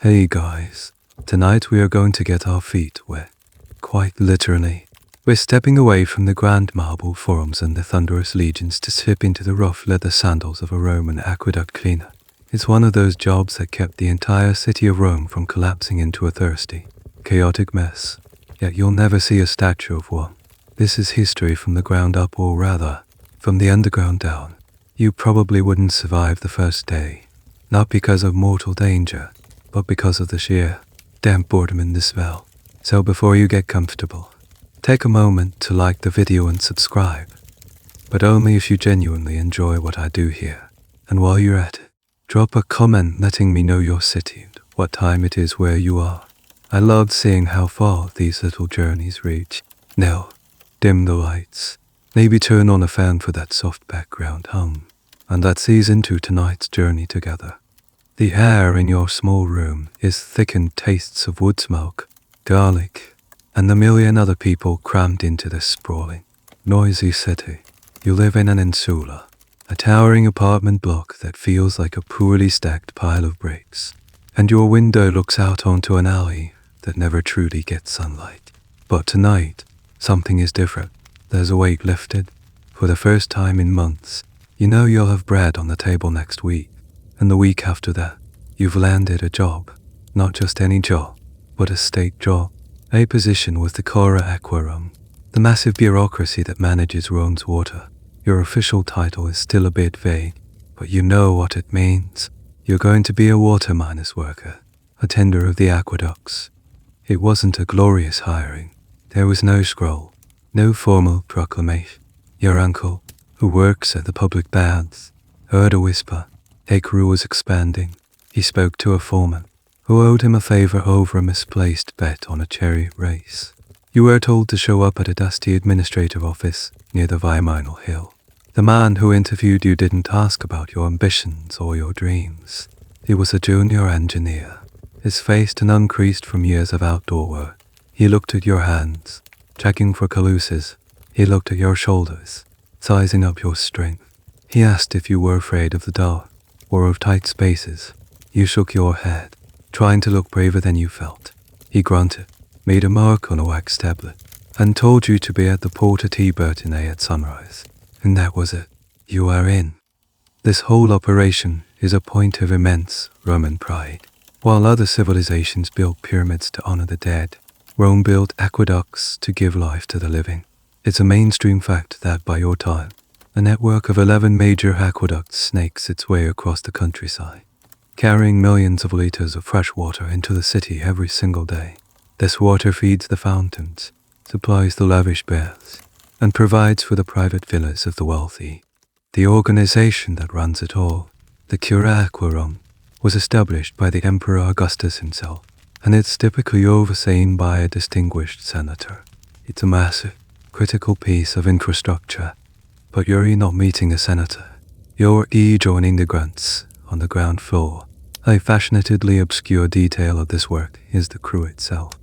Hey guys, tonight we are going to get our feet wet. Quite literally. We're stepping away from the grand marble forums and the thunderous legions to slip into the rough leather sandals of a Roman aqueduct cleaner. It's one of those jobs that kept the entire city of Rome from collapsing into a thirsty, chaotic mess. Yet you'll never see a statue of one. This is history from the ground up, or rather, from the underground down. You probably wouldn't survive the first day. Not because of mortal danger, but because of the sheer damp boredom in the smell. So before you get comfortable, take a moment to like the video and subscribe. But only if you genuinely enjoy what I do here. And while you're at it, drop a comment letting me know your city and what time it is where you are. I love seeing how far these little journeys reach. Now, dim the lights. Maybe turn on a fan for that soft background hum. And let's ease into tonight's journey together. The air in your small room is thickened tastes of wood smoke, garlic, and a million other people crammed into this sprawling, noisy city. You live in an insula, a towering apartment block that feels like a poorly stacked pile of bricks, and your window looks out onto an alley that never truly gets sunlight. But tonight, something is different. There's a weight lifted. For the first time in months, you know you'll have bread on the table next week. And the week after that, you've landed a job. Not just any job, but a state job. A position with the Cora Aquarum, the massive bureaucracy that manages Rome's water. Your official title is still a bit vague, but you know what it means. You're going to be a water miners worker, a tender of the aqueducts. It wasn't a glorious hiring. There was no scroll, no formal proclamation. Your uncle, who works at the public baths, heard a whisper. A crew was expanding. He spoke to a foreman, who owed him a favor over a misplaced bet on a chariot race. You were told to show up at a dusty administrative office near the Viminal Hill. The man who interviewed you didn't ask about your ambitions or your dreams. He was a junior engineer, his face uncreased from years of outdoor work. He looked at your hands, checking for calluses. He looked at your shoulders, sizing up your strength. He asked if you were afraid of the dark or of tight spaces. You shook your head, trying to look braver than you felt. He grunted, made a mark on a wax tablet, and told you to be at the Porta Tiburtinae at sunrise. And that was it. You are in. This whole operation is a point of immense Roman pride. While other civilizations built pyramids to honor the dead, Rome built aqueducts to give life to the living. It's a mainstream fact that by your time, a network of 11 major aqueducts snakes its way across the countryside, carrying millions of liters of fresh water into the city every single day. This water feeds the fountains, supplies the lavish baths, and provides for the private villas of the wealthy. The organization that runs it all, the Cura Aquarum, was established by the Emperor Augustus himself, and it's typically overseen by a distinguished senator. It's a massive, critical piece of infrastructure. But you're not meeting a senator. You're joining the grunts on the ground floor. A fashionably obscure detail of this work is the crew itself.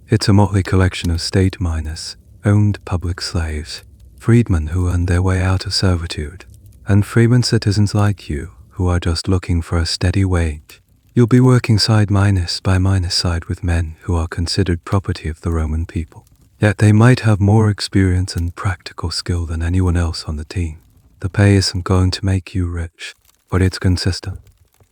It's a motley collection of state miners, owned public slaves, freedmen who earn their way out of servitude, and freeman citizens like you who are just looking for a steady wage. You'll be working side by side with men who are considered property of the Roman people. Yet they might have more experience and practical skill than anyone else on the team. The pay isn't going to make you rich, but it's consistent.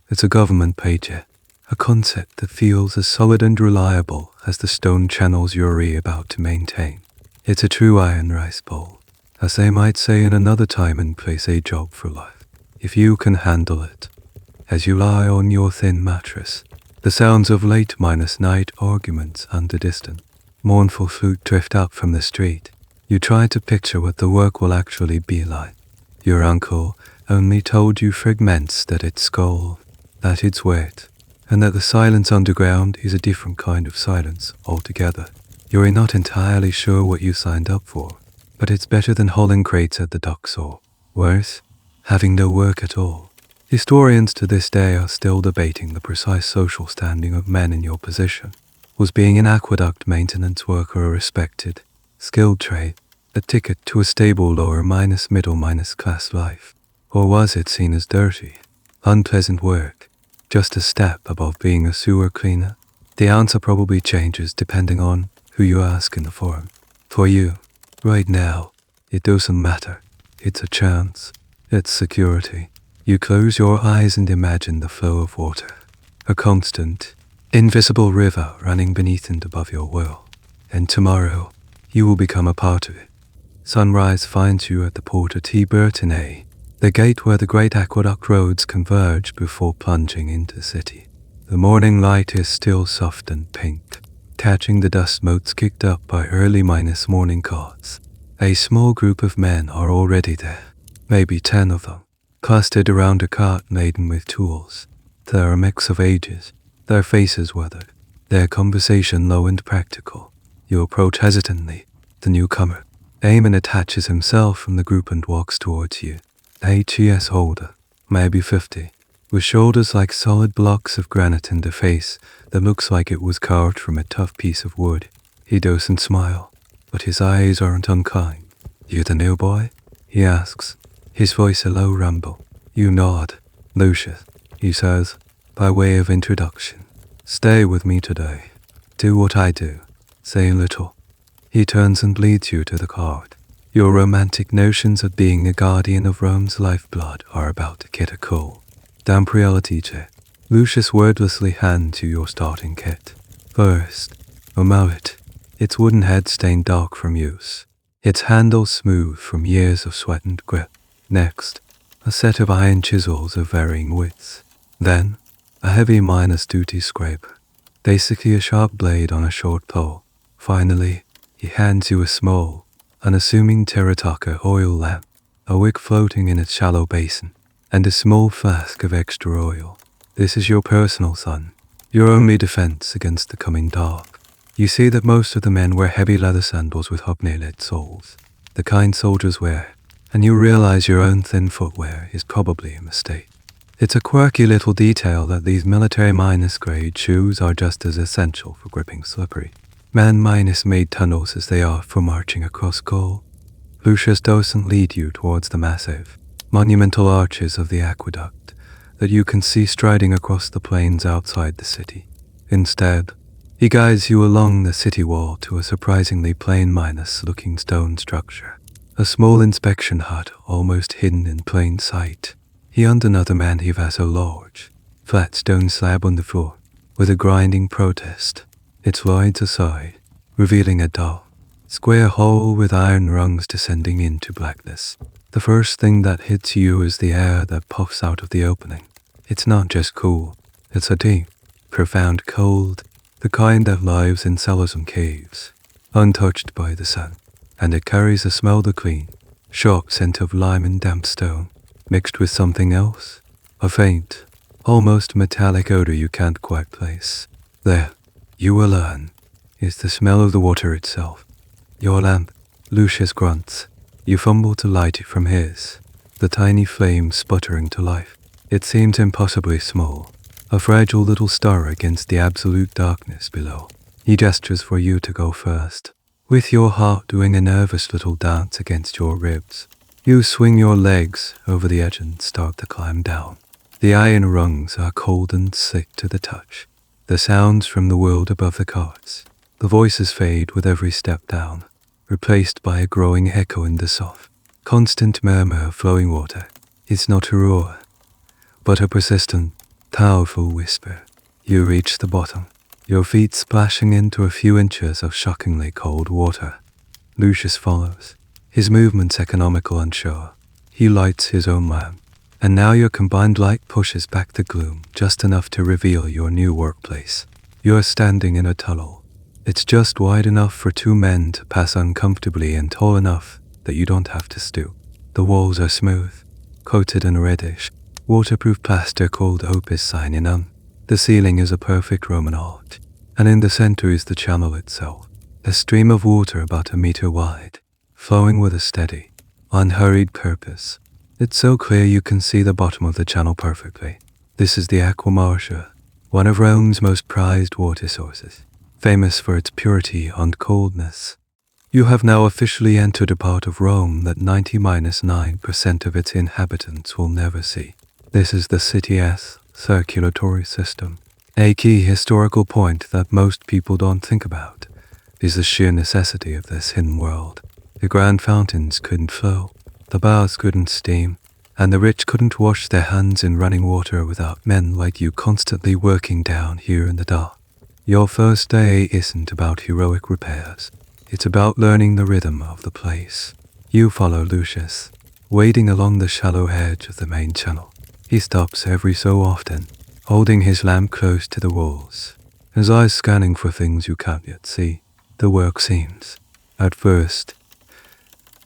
It's a government paycheck, a concept that feels as solid and reliable as the stone channels you're about to maintain. It's a true iron rice bowl, as they might say in another time and place, a job for life, if you can handle it. As you lie on your thin mattress, the sounds of late minus night arguments and the distant, mournful flute drift up from the street. You try to picture what the work will actually be like. Your uncle only told you fragments that it's cold, that it's wet, and that the silence underground is a different kind of silence altogether. You're not entirely sure what you signed up for, but it's better than hauling crates at the docks, or, worse, having no work at all. Historians to this day are still debating the precise social standing of men in your position. Was being an aqueduct maintenance worker a respected, skilled trade, a ticket to a stable lower middle class life? Or was it seen as dirty, unpleasant work, just a step above being a sewer cleaner? The answer probably changes depending on who you ask in the forum. For you, right now, it doesn't matter. It's a chance. It's security. You close your eyes and imagine the flow of water. A constant, invisible river running beneath and above your world. And tomorrow, you will become a part of it. Sunrise finds you at the Porta T. Bertinae, the gate where the great aqueduct roads converge before plunging into the city. The morning light is still soft and pink, catching the dust motes kicked up by early morning carts. A small group of men are already there, maybe 10 of them, clustered around a cart laden with tools. They're a mix of ages, their faces weathered, their conversation low and practical. You approach hesitantly. The newcomer, Eamon, attaches himself from the group and walks towards you. A GS holder, maybe 50, with shoulders like solid blocks of granite and a face that looks like it was carved from a tough piece of wood. He doesn't smile, but his eyes aren't unkind. "You the new boy?" he asks, his voice a low rumble. You nod. "Lucius," he says, by way of introduction. "Stay with me today. Do what I do. Say little." He turns and leads you to the cart. Your romantic notions of being a guardian of Rome's lifeblood are about to get a cool. "Damp reality check." Lucius wordlessly hands you your starting kit. First, a mallet. Its wooden head stained dark from use. Its handle smooth from years of sweat and grip. Next, a set of iron chisels of varying widths. Then, a heavy miner's duty scraper. Basically a sharp blade on a short pole. Finally, he hands you a small, unassuming terracotta oil lamp, a wick floating in its shallow basin, and a small flask of extra oil. This is your personal sun, your only defense against the coming dark. You see that most of the men wear heavy leather sandals with hobnailed soles, the kind soldiers wear, and you realize your own thin footwear is probably a mistake. It's a quirky little detail that these military minus-grade shoes are just as essential for gripping slippery, man-minus-made tunnels as they are for marching across coal. Lucius doesn't lead you towards the massive, monumental arches of the aqueduct that you can see striding across the plains outside the city. Instead, he guides you along the city wall to a surprisingly plain-looking stone structure, a small inspection hut almost hidden in plain sight. He and another man heave a large, flat stone slab on the floor, with a grinding protest. It slides aside, revealing a dull, square hole with iron rungs descending into blackness. The first thing that hits you is the air that puffs out of the opening. It's not just cool, it's a deep, profound cold, the kind that lives in cellars and caves, untouched by the sun, and it carries a smell the clean, sharp scent of lime and damp stone, mixed with something else, a faint, almost metallic odor you can't quite place. There, you will learn, is the smell of the water itself. Your lamp, Lucius grunts. You fumble to light it from his, the tiny flame sputtering to life. It seems impossibly small, a fragile little star against the absolute darkness below. He gestures for you to go first, with your heart doing a nervous little dance against your ribs. You swing your legs over the edge and start to climb down. The iron rungs are cold and sick to the touch. The sounds from the world above the carts. The voices fade with every step down, replaced by a growing echo in the soft, constant murmur of flowing water. It's not a roar, but a persistent, powerful whisper. You reach the bottom, your feet splashing into a few inches of shockingly cold water. Lucius follows, his movements economical and sure. He lights his own lamp, and now your combined light pushes back the gloom just enough to reveal your new workplace. You're standing in a tunnel. It's just wide enough for 2 men to pass uncomfortably and tall enough that you don't have to stoop. The walls are smooth, coated in reddish, waterproof plaster called Opus Signinum. The ceiling is a perfect Roman art, and in the center is the channel itself, a stream of water about 1 meter wide, flowing with a steady, unhurried purpose. It's so clear you can see the bottom of the channel perfectly. This is the Aqua Marcia, one of Rome's most prized water sources, famous for its purity and coldness. You have now officially entered a part of Rome that 90-9% of its inhabitants will never see. This is the city S, circulatory system. A key historical point that most people don't think about is the sheer necessity of this hidden world. The grand fountains couldn't flow, the baths couldn't steam, and the rich couldn't wash their hands in running water without men like you constantly working down here in the dark. Your first day isn't about heroic repairs. It's about learning the rhythm of the place. You follow Lucius, wading along the shallow edge of the main channel. He stops every so often, holding his lamp close to the walls, his eyes scanning for things you can't yet see. The work seems, at first,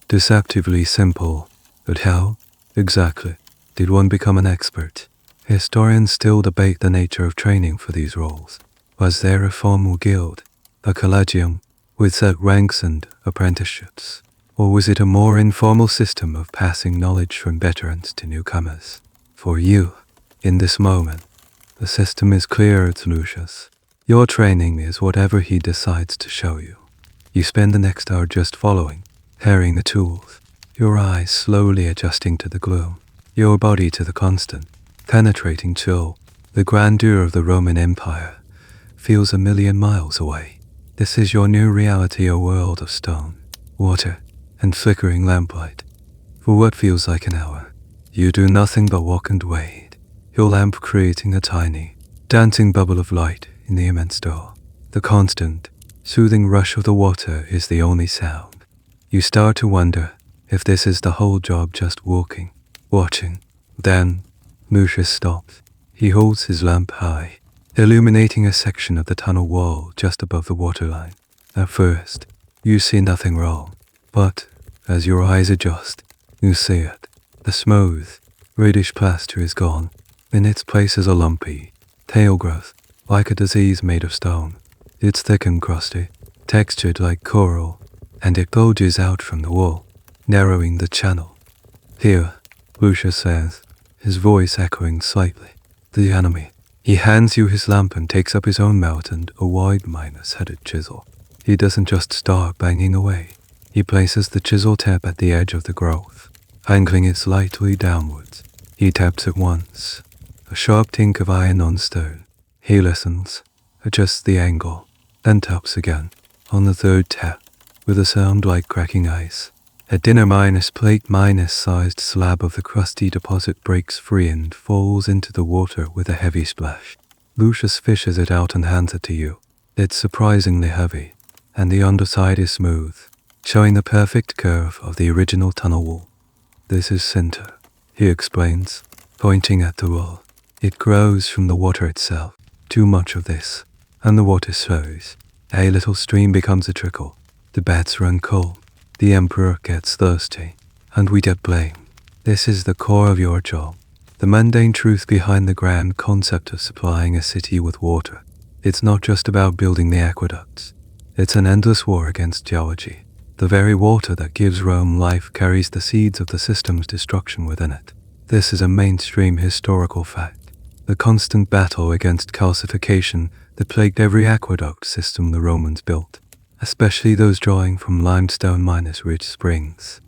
deceptively simple, but how, exactly, did one become an expert? Historians still debate the nature of training for these roles. Was there a formal guild, a collegium, with set ranks and apprenticeships? Or was it a more informal system of passing knowledge from veterans to newcomers? For you, in this moment, the system is clear, it's Lucius. Your training is whatever he decides to show you. You spend the next hour just following, carrying the tools, your eyes slowly adjusting to the gloom, your body to the constant, penetrating chill. The grandeur of the Roman Empire feels a million miles away. This is your new reality, a world of stone, water, and flickering lamplight. For what feels like an hour, you do nothing but walk and wade, your lamp creating a tiny, dancing bubble of light in the immense door. The constant, soothing rush of the water is the only sound. You start to wonder if this is the whole job, just walking, watching. Then, Lucius stops. He holds his lamp high, illuminating a section of the tunnel wall just above the waterline. At first, you see nothing wrong, but as your eyes adjust, you see it. The smooth, reddish plaster is gone. In its place is a lumpy, tail growth, like a disease made of stone. It's thick and crusty, textured like coral, and it bulges out from the wall, narrowing the channel. Here, Lucius says, his voice echoing slightly, the enemy. He hands you his lamp and takes up his own mallet and a wide minus-headed chisel. He doesn't just start banging away. He places the chisel tip at the edge of the growth, angling it slightly downwards. He taps it once, a sharp tink of iron on stone. He listens, adjusts the angle, then taps again. On the third tap, with a sound like cracking ice, a dinner plate sized slab of the crusty deposit breaks free and falls into the water with a heavy splash. Lucius fishes it out and hands it to you. It's surprisingly heavy, and the underside is smooth, showing the perfect curve of the original tunnel wall. This is Sinter, he explains, pointing at the wall. It grows from the water itself. Too much of this, and the water slows. A little stream becomes a trickle. The beds run cold. The emperor gets thirsty, and we get blamed. This is the core of your job. The mundane truth behind the grand concept of supplying a city with water. It's not just about building the aqueducts. It's an endless war against geology. The very water that gives Rome life carries the seeds of the system's destruction within it. This is a mainstream historical fact. The constant battle against calcification that plagued every aqueduct system the Romans built, especially those drawing from limestone rich springs.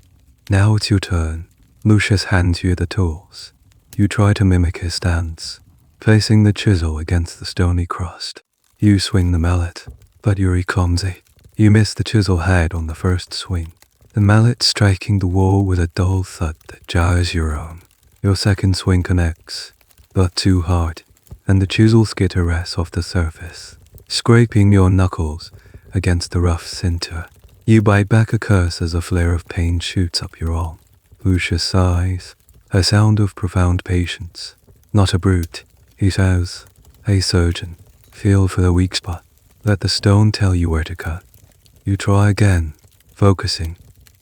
Now it's your turn. Lucius hands you the tools. You try to mimic his stance, placing the chisel against the stony crust. You swing the mallet, but you're clumsy. You miss the chisel head on the first swing, the mallet striking the wall with a dull thud that jars your own. Your second swing connects, but too hard, and the chisel skitters off the surface, scraping your knuckles against the rough sinter. You bite back a curse as a flare of pain shoots up your arm. Lucius sighs, a sound of profound patience. Not a brute, he says, a surgeon. Feel for the weak spot. Let the stone tell you where to cut. You try again, focusing.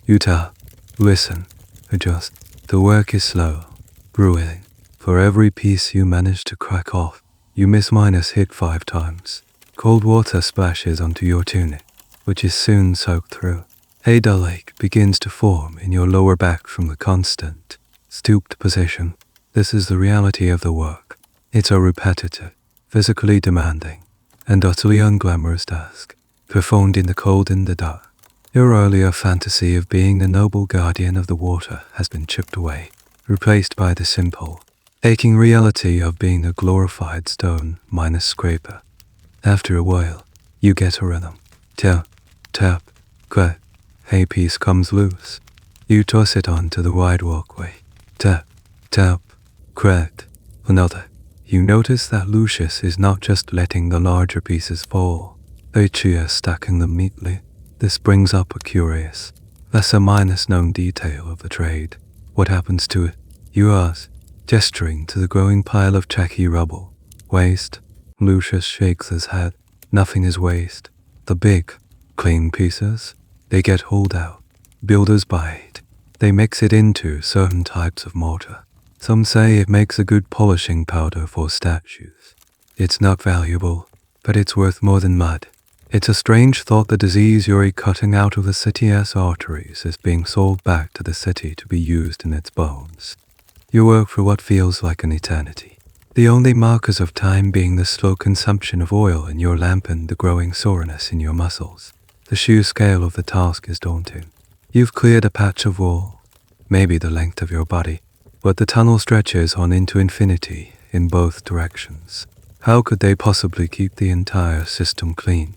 You tap, listen, adjust. The work is slow, grueling. For every piece you manage to crack off, you hit 5 times. Cold water splashes onto your tunic, which is soon soaked through. A dull lake begins to form in your lower back from the constant, stooped position. This is the reality of the work. It's a repetitive, physically demanding, and utterly unglamorous task, performed in the cold and the dark. Your earlier fantasy of being the noble guardian of the water has been chipped away, replaced by the simple, taking reality of being a glorified stone minus scraper. After a while, you get a rhythm. Tap, tap, crack. A piece comes loose. You toss it onto the wide walkway. Tap, tap, crack. Another. You notice that Lucius is not just letting the larger pieces fall. They cheer stacking them neatly. This brings up a curious, lesser minus known detail of the trade. What happens to it? You ask, gesturing to the growing pile of tacky rubble. Waste? Lucius shakes his head. Nothing is waste. The big, clean pieces, they get hauled out. Builders buy it. They mix it into certain types of mortar. Some say it makes a good polishing powder for statues. It's not valuable, but it's worth more than mud. It's a strange thought the disease you're cutting out of the city's arteries is being sold back to the city to be used in its bones. You work for what feels like an eternity. The only markers of time being the slow consumption of oil in your lamp and the growing soreness in your muscles. The sheer scale of the task is daunting. You've cleared a patch of wall, maybe the length of your body, but the tunnel stretches on into infinity in both directions. How could they possibly keep the entire system clean?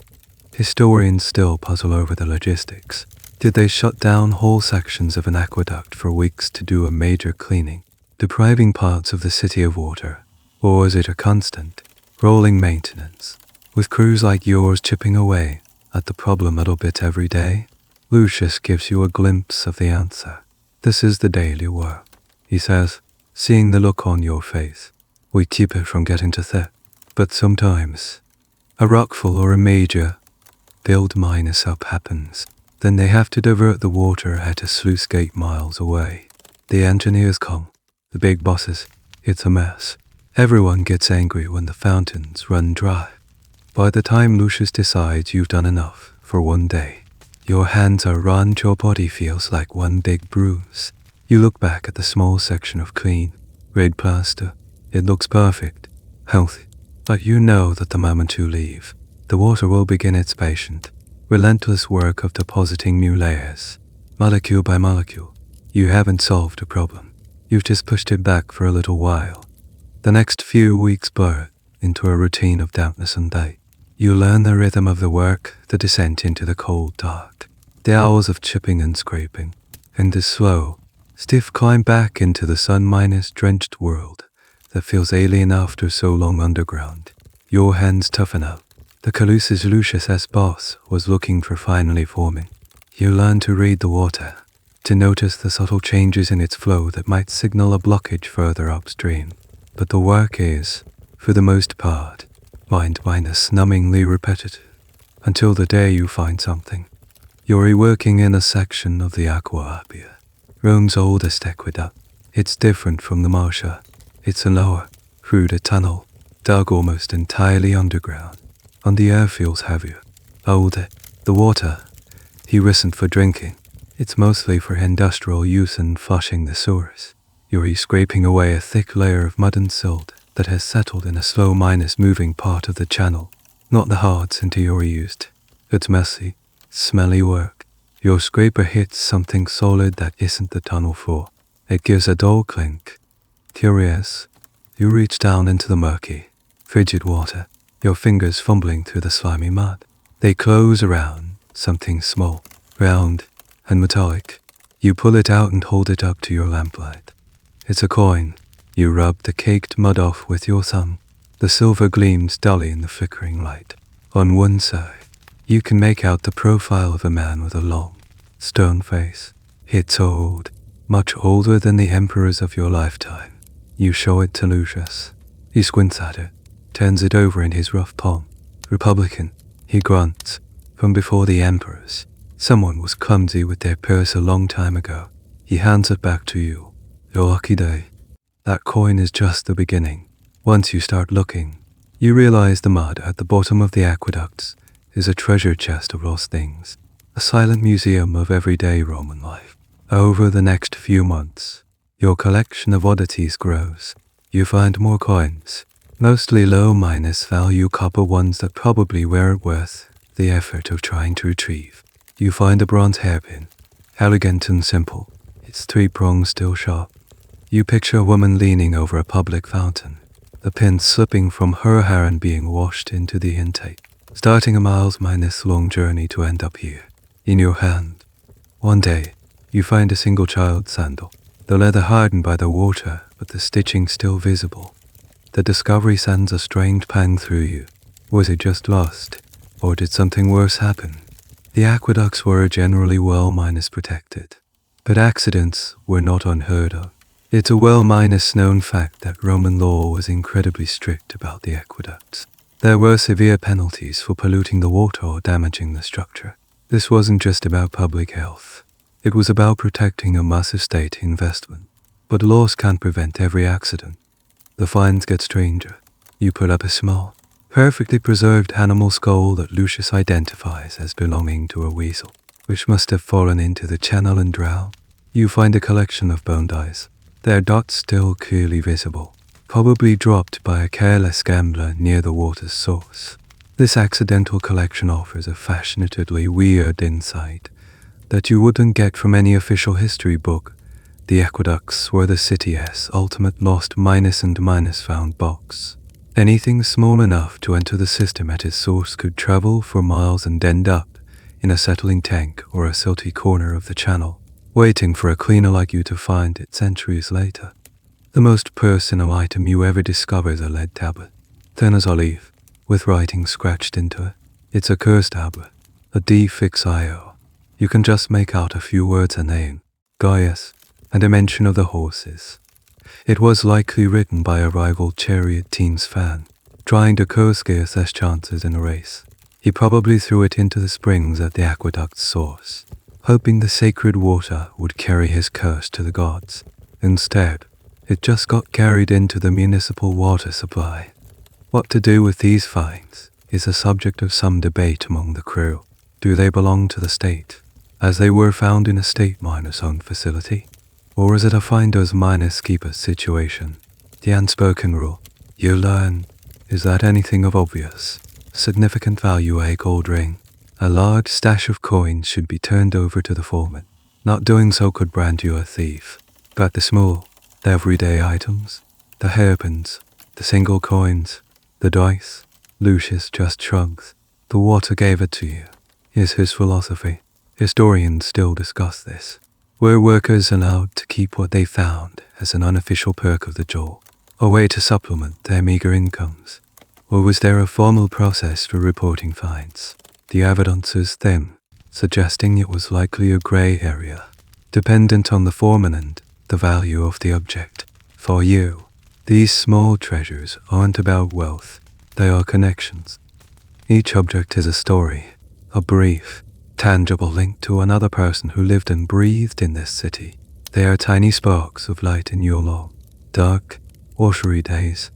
Historians still puzzle over the logistics. Did they shut down whole sections of an aqueduct for weeks to do a major cleaning, depriving parts of the city of water? Or was it a constant, rolling maintenance, with crews like yours chipping away at the problem a little bit every day? Lucius gives you a glimpse of the answer. This is the daily work, he says, seeing the look on your face. We keep it from getting too thick, but sometimes a rockfall or a major build minus up happens. Then they have to divert the water at a sluice gate miles away. The engineers come, the big bosses. It's a mess. Everyone gets angry when the fountains run dry. By the time Lucius decides you've done enough for one day, your hands are raw and your body feels like one big bruise. You look back at the small section of clean, red plaster. It looks perfect, healthy, but you know that the moment you leave, the water will begin its patient, relentless work of depositing new layers, molecule by molecule. You haven't solved a problem. You've just pushed it back for a little while. The next few weeks blur into a routine of dampness and day. You learn the rhythm of the work, the descent into the cold dark, the hours of chipping and scraping, and the slow, stiff climb back into the sun-drenched world that feels alien after so long underground. Your hands toughen up. The Colossus Lucius' boss was looking for finally forming. You learn to read the water, to notice the subtle changes in its flow that might signal a blockage further upstream. But the work is, for the most part, mind-minus numbingly repetitive, until the day you find something. You're reworking in a section of the Aquae, Rome's oldest aqueduct. It's different from the Marcia. It's a lower, cruder tunnel, dug almost entirely underground. And the air feels heavier, older. The water, here isn't for drinking. It's mostly for industrial use and flushing the sewers. You're scraping away a thick layer of mud and silt that has settled in a slow moving part of the channel, not the hard Sinter you're used. It's messy, smelly work. Your scraper hits something solid that isn't the tunnel floor. It gives a dull clink. Curious, you reach down into the murky, frigid water, your fingers fumbling through the slimy mud. They close around something small, round, and metallic. You pull it out and hold it up to your lamplight. It's a coin. You rub the caked mud off with your thumb. The silver gleams dully in the flickering light. On one side, you can make out the profile of a man with a long, stern face. It's old, much older than the emperors of your lifetime. You show it to Lucius. He squints at it, turns it over in his rough palm. Republican, he grunts. From before the emperors, someone was clumsy with their purse a long time ago. He hands it back to you. Your lucky day. That coin is just the beginning. Once you start looking, you realize the mud at the bottom of the aqueducts is a treasure chest of lost things, a silent museum of everyday Roman life. Over the next few months, your collection of oddities grows. You find more coins, mostly low-value copper ones that probably weren't worth the effort of trying to retrieve. You find a bronze hairpin, elegant and simple, its 3 prongs still sharp. You picture a woman leaning over a public fountain, the pins slipping from her hair and being washed into the intake, starting a miles-long journey to end up here, in your hand. One day, you find a single child's sandal, the leather hardened by the water, but the stitching still visible. The discovery sends a strange pang through you. Was it just lost, or did something worse happen? The aqueducts were generally well-minus protected, but accidents were not unheard of. It's a well-minus known fact that Roman law was incredibly strict about the aqueducts. There were severe penalties for polluting the water or damaging the structure. This wasn't just about public health. It was about protecting a massive state investment. But laws can't prevent every accident. The fines get stranger. You put up a small, perfectly preserved animal skull that Lucius identifies as belonging to a weasel, which must have fallen into the channel and drowned. You find a collection of bone dies, their dots still clearly visible, probably dropped by a careless gambler near the water's source. This accidental collection offers a fascinatingly weird insight that you wouldn't get from any official history book. The aqueducts were the city's ultimate lost and found box. Anything small enough to enter the system at its source could travel for miles and end up in a settling tank or a silty corner of the channel, waiting for a cleaner like you to find it centuries later. The most personal item you ever discover is a lead tablet, thin as a leaf, with writing scratched into it. It's a curse tablet, a D-fix-IO. You can just make out a few words, a name, Gaius, and a mention of the horses. It was likely written by a rival chariot team's fan, trying to curse Geos's chances in a race. He probably threw it into the springs at the aqueduct's source, hoping the sacred water would carry his curse to the gods. Instead, it just got carried into the municipal water supply. What to do with these finds is a subject of some debate among the crew. Do they belong to the state, as they were found in a state miners' owned facility? Or is it a finders miners keepers situation? The unspoken rule, you learn, is that anything of obvious, significant value, a gold ring, a large stash of coins, should be turned over to the foreman. Not doing so could brand you a thief. But the small, the everyday items, the hairpins, the single coins, the dice, Lucius just shrugs. The water gave it to you, is his philosophy. Historians still discuss this. Were workers allowed to keep what they found as an unofficial perk of the job, a way to supplement their meager incomes? Or was there a formal process for reporting finds? The evidence is thin, suggesting it was likely a grey area, dependent on the foreman and the value of the object. For you, these small treasures aren't about wealth, they are connections. Each object is a story, a brief, tangible link to another person who lived and breathed in this city. They are tiny sparks of light in your long, dark, watery days,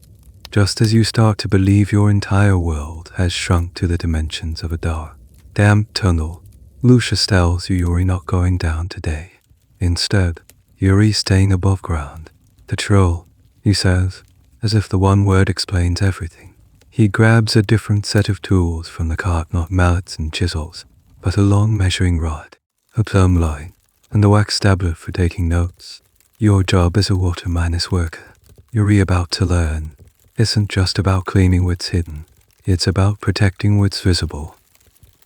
just as you start to believe your entire world has shrunk to the dimensions of a dark, damp tunnel. Lucius tells you you're not going down today. Instead, you're staying above ground. The troll, he says, as if the one word explains everything. He grabs a different set of tools from the cart, not mallets and chisels, but a long measuring rod, a plumb line, and a wax tablet for taking notes. Your job as a water miners worker, you're about to learn, isn't just about cleaning what's hidden, it's about protecting what's visible.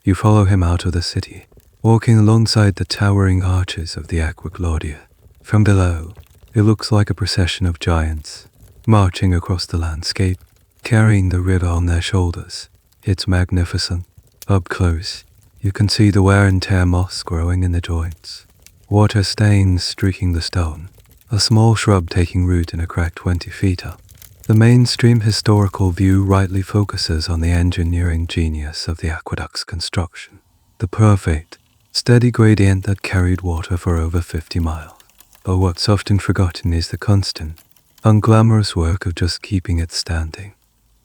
You follow him out of the city, walking alongside the towering arches of the Aqueducts. From below, it looks like a procession of giants, marching across the landscape, carrying the river on their shoulders. It's magnificent. Up close, you can see the wear and tear moss growing in the joints, water stains streaking the stone, a small shrub taking root in a crack 20 feet up. The mainstream historical view rightly focuses on the engineering genius of the aqueduct's construction, the perfect, steady gradient that carried water for over 50 miles. But what's often forgotten is the constant, unglamorous work of just keeping it standing.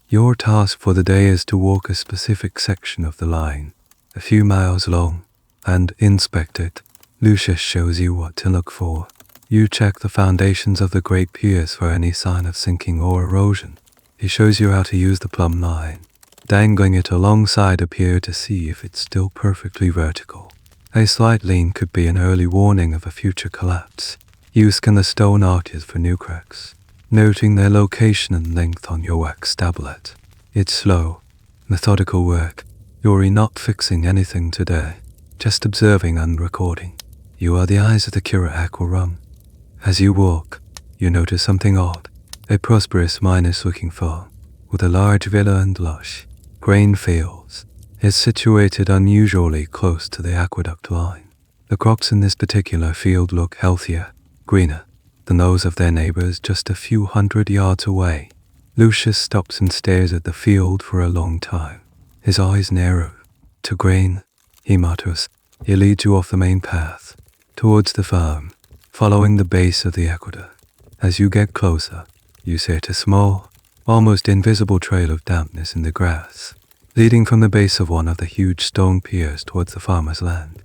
Your task for the day is to walk a specific section of the line, a few miles long, and inspect it. Lucius shows you what to look for. You check the foundations of the great piers for any sign of sinking or erosion. He shows you how to use the plumb line, dangling it alongside a pier to see if it's still perfectly vertical. A slight lean could be an early warning of a future collapse. You scan the stone arches for new cracks, noting their location and length on your wax tablet. It's slow, methodical work. You're not fixing anything today, just observing and recording. You are the eyes of the cura aquarum. As you walk, you notice something odd. A prosperous miner's-looking farm, with a large villa and lush, grain fields, is situated unusually close to the aqueduct line. The crops in this particular field look healthier, greener, than those of their neighbors just a few hundred yards away. Lucius stops and stares at the field for a long time. His eyes narrow. To grain, he mutters. He leads you off the main path, towards the farm, following the base of the aqueduct. As you get closer, you sight a small, almost invisible trail of dampness in the grass, leading from the base of one of the huge stone piers towards the farmer's land.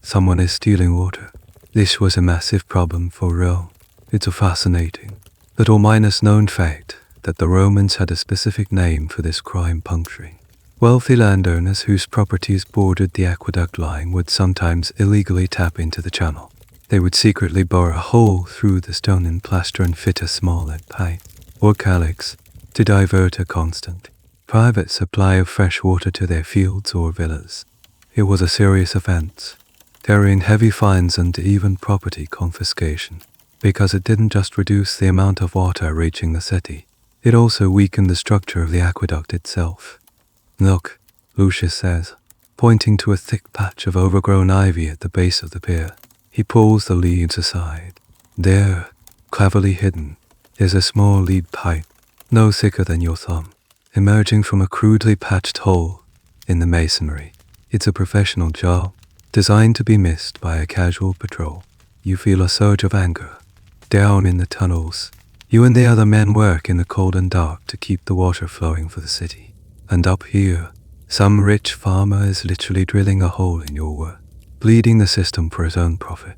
Someone is stealing water. This was a massive problem for Rome. It's a fascinating, little minus known fact that the Romans had a specific name for this crime puncturing. Wealthy landowners whose properties bordered the aqueduct line would sometimes illegally tap into the channel. They would secretly bore a hole through the stone and plaster and fit a small lead pipe, or calyx, to divert a constant, private supply of fresh water to their fields or villas. It was a serious offense, carrying heavy fines and even property confiscation, because it didn't just reduce the amount of water reaching the city, it also weakened the structure of the aqueduct itself. Look, Lucius says, pointing to a thick patch of overgrown ivy at the base of the pier. He pulls the leaves aside. There, cleverly hidden, is a small lead pipe, no thicker than your thumb, emerging from a crudely patched hole in the masonry. It's a professional job, designed to be missed by a casual patrol. You feel a surge of anger. Down in the tunnels, you and the other men work in the cold and dark to keep the water flowing for the city. And up here, some rich farmer is literally drilling a hole in your work, bleeding the system for his own profit.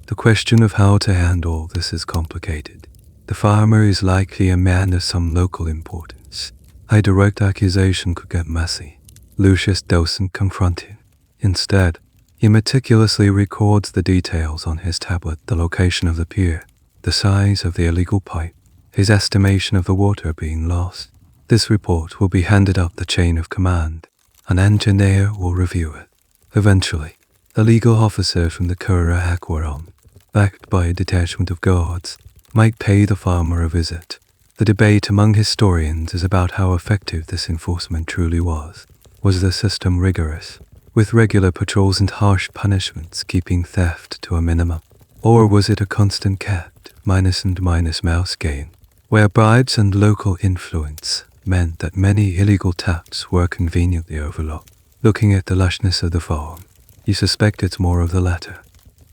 The question of how to handle this is complicated. The farmer is likely a man of some local importance. A direct accusation could get messy. Lucius doesn't confront him. Instead, he meticulously records the details on his tablet: the location of the pier, the size of the illegal pipe, his estimation of the water being lost. This report will be handed up the chain of command. An engineer will review it. Eventually, a legal officer from the Cura Aquarum, backed by a detachment of guards, might pay the farmer a visit. The debate among historians is about how effective this enforcement truly was. Was the system rigorous, with regular patrols and harsh punishments keeping theft to a minimum? Or was it a constant cat, minus and minus mouse game, where bribes and local influence meant that many illegal taps were conveniently overlooked? Looking at the lushness of the farm, you suspect it's more of the latter.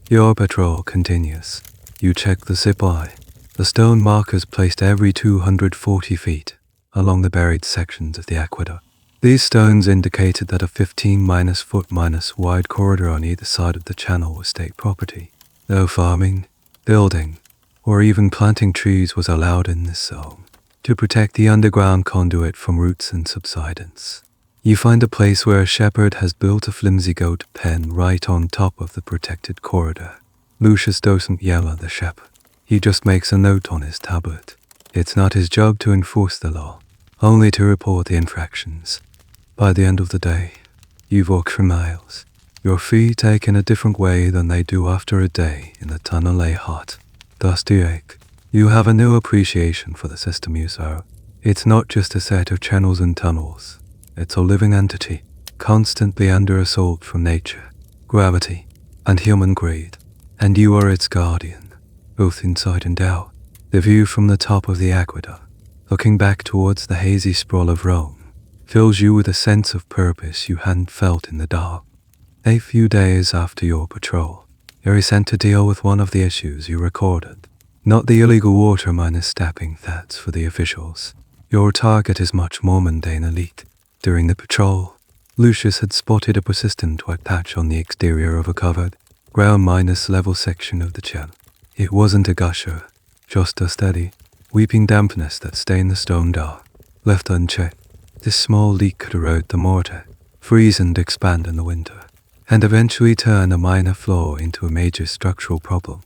Your patrol continues. You check the supply, the stone markers placed every 240 feet along the buried sections of the aqueduct. These stones indicated that a 15-foot- wide corridor on either side of the channel was state property. No farming, building, or even planting trees was allowed in this zone, to protect the underground conduit from roots and subsidence. You find a place where a shepherd has built a flimsy goat pen right on top of the protected corridor. Lucius doesn't yell at the shepherd. He just makes a note on his tablet. It's not his job to enforce the law, only to report the infractions. By the end of the day, you've walked for miles. Your feet ache in a different way than they do after a day in the tunnel hot, dusty ache. You have a new appreciation for the system you serve. It's not just a set of channels and tunnels. It's a living entity, constantly under assault from nature, gravity, and human greed. And you are its guardian, both inside and out. The view from the top of the aqueduct, looking back towards the hazy sprawl of Rome, fills you with a sense of purpose you hadn't felt in the dark. A few days after your patrol, you're sent to deal with one of the issues you recorded. Not the illegal water minus stabbing that's for the officials. Your target is much more mundane elite. During the patrol, Lucius had spotted a persistent white patch on the exterior of a covered, ground minus level section of the channel. It wasn't a gusher, just a steady, weeping dampness that stained the stone dark. Left unchecked, this small leak could erode the mortar, freeze and expand in the winter, and eventually turn a minor flaw into a major structural problem.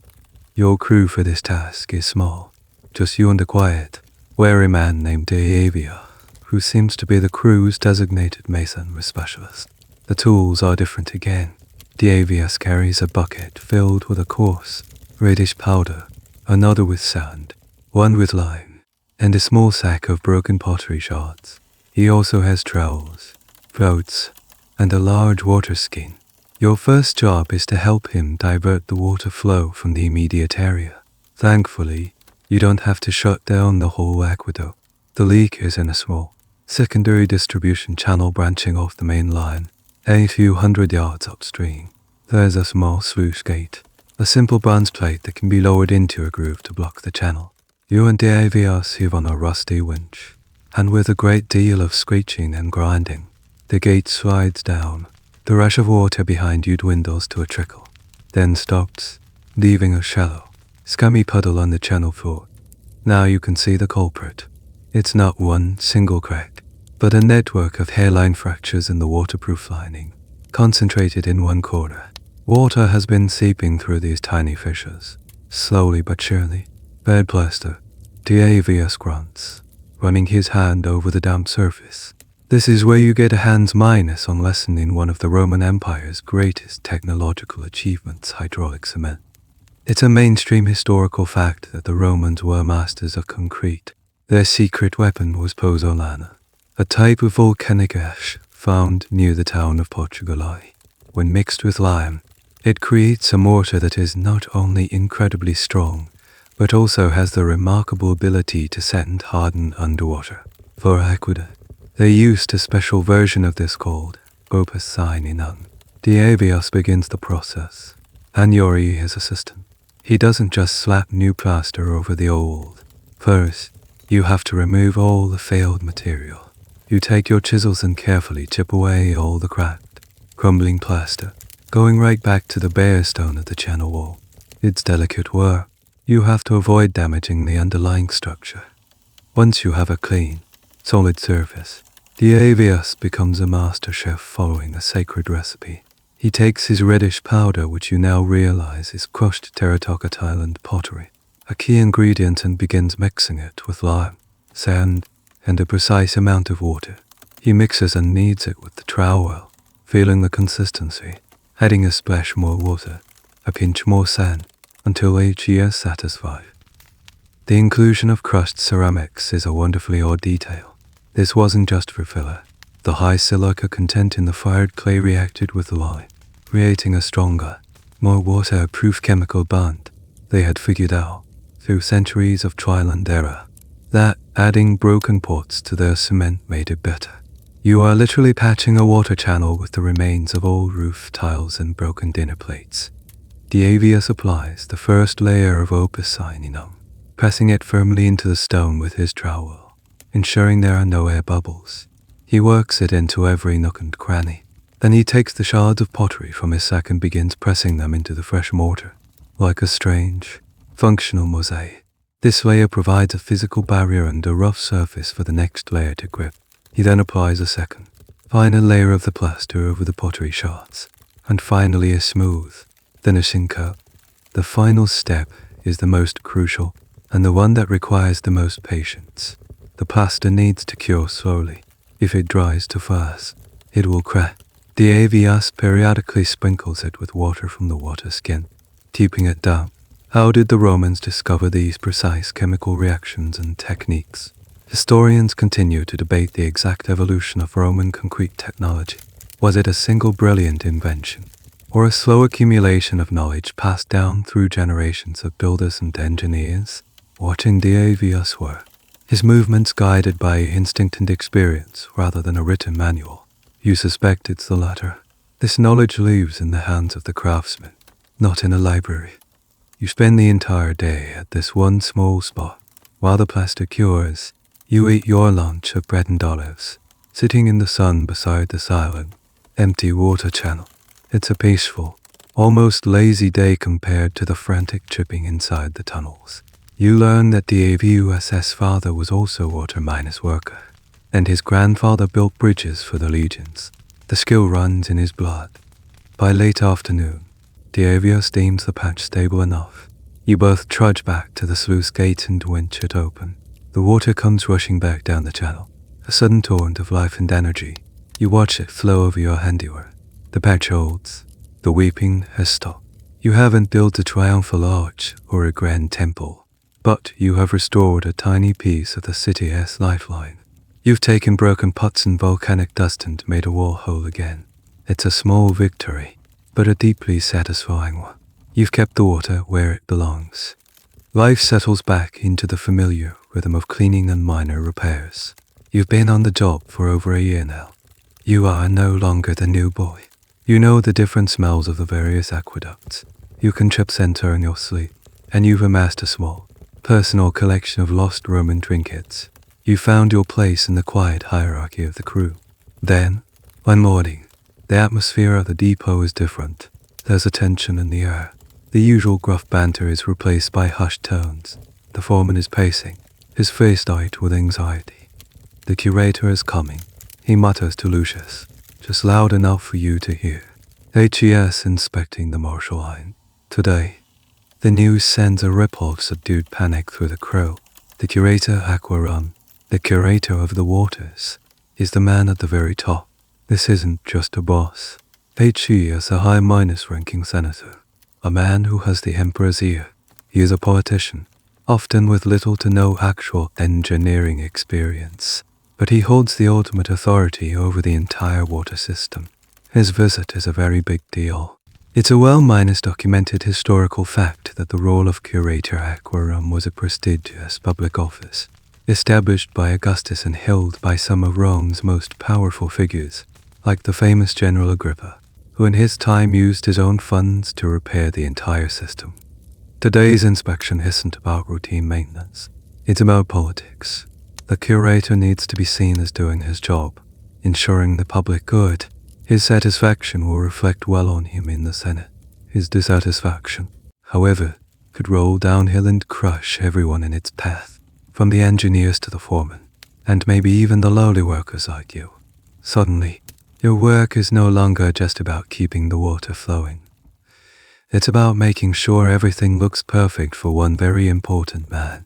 Your crew for this task is small, just you and a quiet, wary man named Diavia, who seems to be the crew's designated masonry specialist. The tools are different again. Diavius carries a bucket filled with a coarse, reddish powder, another with sand, one with lime, and a small sack of broken pottery shards. He also has trowels, boats, and a large water skin. Your first job is to help him divert the water flow from the immediate area. Thankfully, you don't have to shut down the whole aqueduct. The leak is in a small, secondary distribution channel branching off the main line. A few hundred yards upstream, there's a small sluice gate, a simple bronze plate that can be lowered into a groove to block the channel. You and Diavius heave on a rusty winch, and with a great deal of screeching and grinding, the gate slides down. The rush of water behind you dwindles to a trickle, then stops, leaving a shallow, scummy puddle on the channel floor. Now you can see the culprit. It's not one single crack, but a network of hairline fractures in the waterproof lining, concentrated in one corner. Water has been seeping through these tiny fissures, slowly but surely. Bad plaster, Diavius grunts, running his hand over the damp surface. This is where you get a hand's minus on lesson in one of the Roman Empire's greatest technological achievements, hydraulic cement. It's a mainstream historical fact that the Romans were masters of concrete. Their secret weapon was pozzolana, a type of volcanic ash found near the town of Portugalai. When mixed with lime, it creates a mortar that is not only incredibly strong, but also has the remarkable ability to set and harden underwater. For aqueduct, they used a special version of this called Opus Signinum. Diavius begins the process, and Yori his assistant. He doesn't just slap new plaster over the old. First, you have to remove all the failed material. You take your chisels and carefully chip away all the cracked, crumbling plaster, going right back to the bare stone of the channel wall. It's delicate work. You have to avoid damaging the underlying structure. Once you have a clean, solid surface, Diavius becomes a master chef following a sacred recipe. He takes his reddish powder, which you now realize is crushed Terratocket Island pottery, a key ingredient, and begins mixing it with lime, sand, and a precise amount of water. He mixes and kneads it with the trowel, feeling the consistency, adding a splash more water, a pinch more sand, until each is satisfied. The inclusion of crushed ceramics is a wonderfully odd detail. This wasn't just for filler. The high silica content in the fired clay reacted with the lime, creating a stronger, more waterproof chemical bond. They had figured out, through centuries of trial and error, that adding broken ports to their cement made it better. You are literally patching a water channel with the remains of old roof tiles and broken dinner plates. Diavius applies the first layer of Opus Signinum, pressing it firmly into the stone with his trowel, ensuring there are no air bubbles. He works it into every nook and cranny. Then he takes the shards of pottery from his sack and begins pressing them into the fresh mortar, like a strange, functional mosaic. This layer provides a physical barrier and a rough surface for the next layer to grip. He then applies a second, final layer of the plaster over the pottery shards, and finally a smooth, finishing coat. The final step is the most crucial, and the one that requires the most patience. The plaster needs to cure slowly. If it dries too fast, it will crack. Diavius periodically sprinkles it with water from the water skin, keeping it damp. How did the Romans discover these precise chemical reactions and techniques? Historians continue to debate the exact evolution of Roman concrete technology. Was it a single brilliant invention, or a slow accumulation of knowledge passed down through generations of builders and engineers? Watching Diavius work, his movements guided by instinct and experience rather than a written manual, you suspect it's the latter. This knowledge lives in the hands of the craftsman, not in a library. You spend the entire day at this one small spot. While the plaster cures, you eat your lunch of bread and olives, sitting in the sun beside the silent, empty water channel. It's a peaceful, almost lazy day compared to the frantic chipping inside the tunnels. You learn that Diavius' father was also a water-minus worker, and his grandfather built bridges for the legions. The skill runs in his blood. By late afternoon, Diavius deems the patch stable enough. You both trudge back to the sluice gate and winch it open. The water comes rushing back down the channel, a sudden torrent of life and energy. You watch it flow over your handiwork. The patch holds. The weeping has stopped. You haven't built a triumphal arch or a grand temple, but you have restored a tiny piece of the city's lifeline. You've taken broken pots and volcanic dust and made a wall whole again. It's a small victory, but a deeply satisfying one. You've kept the water where it belongs. Life settles back into the familiar rhythm of cleaning and minor repairs. You've been on the job for over a year now. You are no longer the new boy. You know the different smells of the various aqueducts. You can trip Sinter in your sleep, and you've amassed a small, personal collection of lost Roman trinkets. You found your place in the quiet hierarchy of the crew. Then, one morning, the atmosphere of the depot is different. There's a tension in the air. The usual gruff banter is replaced by hushed tones. The foreman is pacing, his face dight with anxiety. The curator is coming. He mutters to Lucius, just loud enough for you to hear. HES inspecting the martial line. Today, the news sends a ripple of subdued panic through the crew. The curator Aquarum, the curator of the waters, is the man at the very top. This isn't just a boss. HE is a high-minus ranking senator, a man who has the emperor's ear. He is a politician, often with little to no actual engineering experience, but he holds the ultimate authority over the entire water system. His visit is a very big deal. It's a well-documented historical fact that the role of curator aquarum was a prestigious public office, established by Augustus and held by some of Rome's most powerful figures, like the famous General Agrippa, who in his time used his own funds to repair the entire system. Today's inspection isn't about routine maintenance. It's about politics. The curator needs to be seen as doing his job, ensuring the public good. His satisfaction will reflect well on him in the Senate. His dissatisfaction, however, could roll downhill and crush everyone in its path, from the engineers to the foreman, and maybe even the lowly workers like you. Suddenly, your work is no longer just about keeping the water flowing. It's about making sure everything looks perfect for one very important man.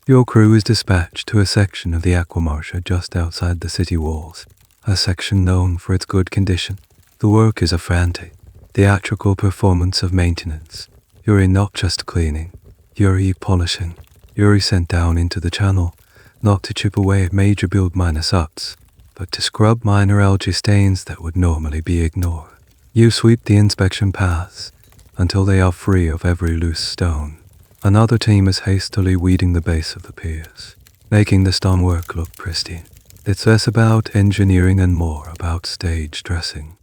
Your crew is dispatched to a section of the Aquamarcia just outside the city walls, a section known for its good condition. The work is a frantic, theatrical performance of maintenance. You're not just cleaning, you're polishing. You're sent down into the channel, not to chip away at major build minus-ups, but to scrub minor algae stains that would normally be ignored. You sweep the inspection paths until they are free of every loose stone. Another team is hastily weeding the base of the piers, making the stonework look pristine. It's less about engineering and more about stage dressing.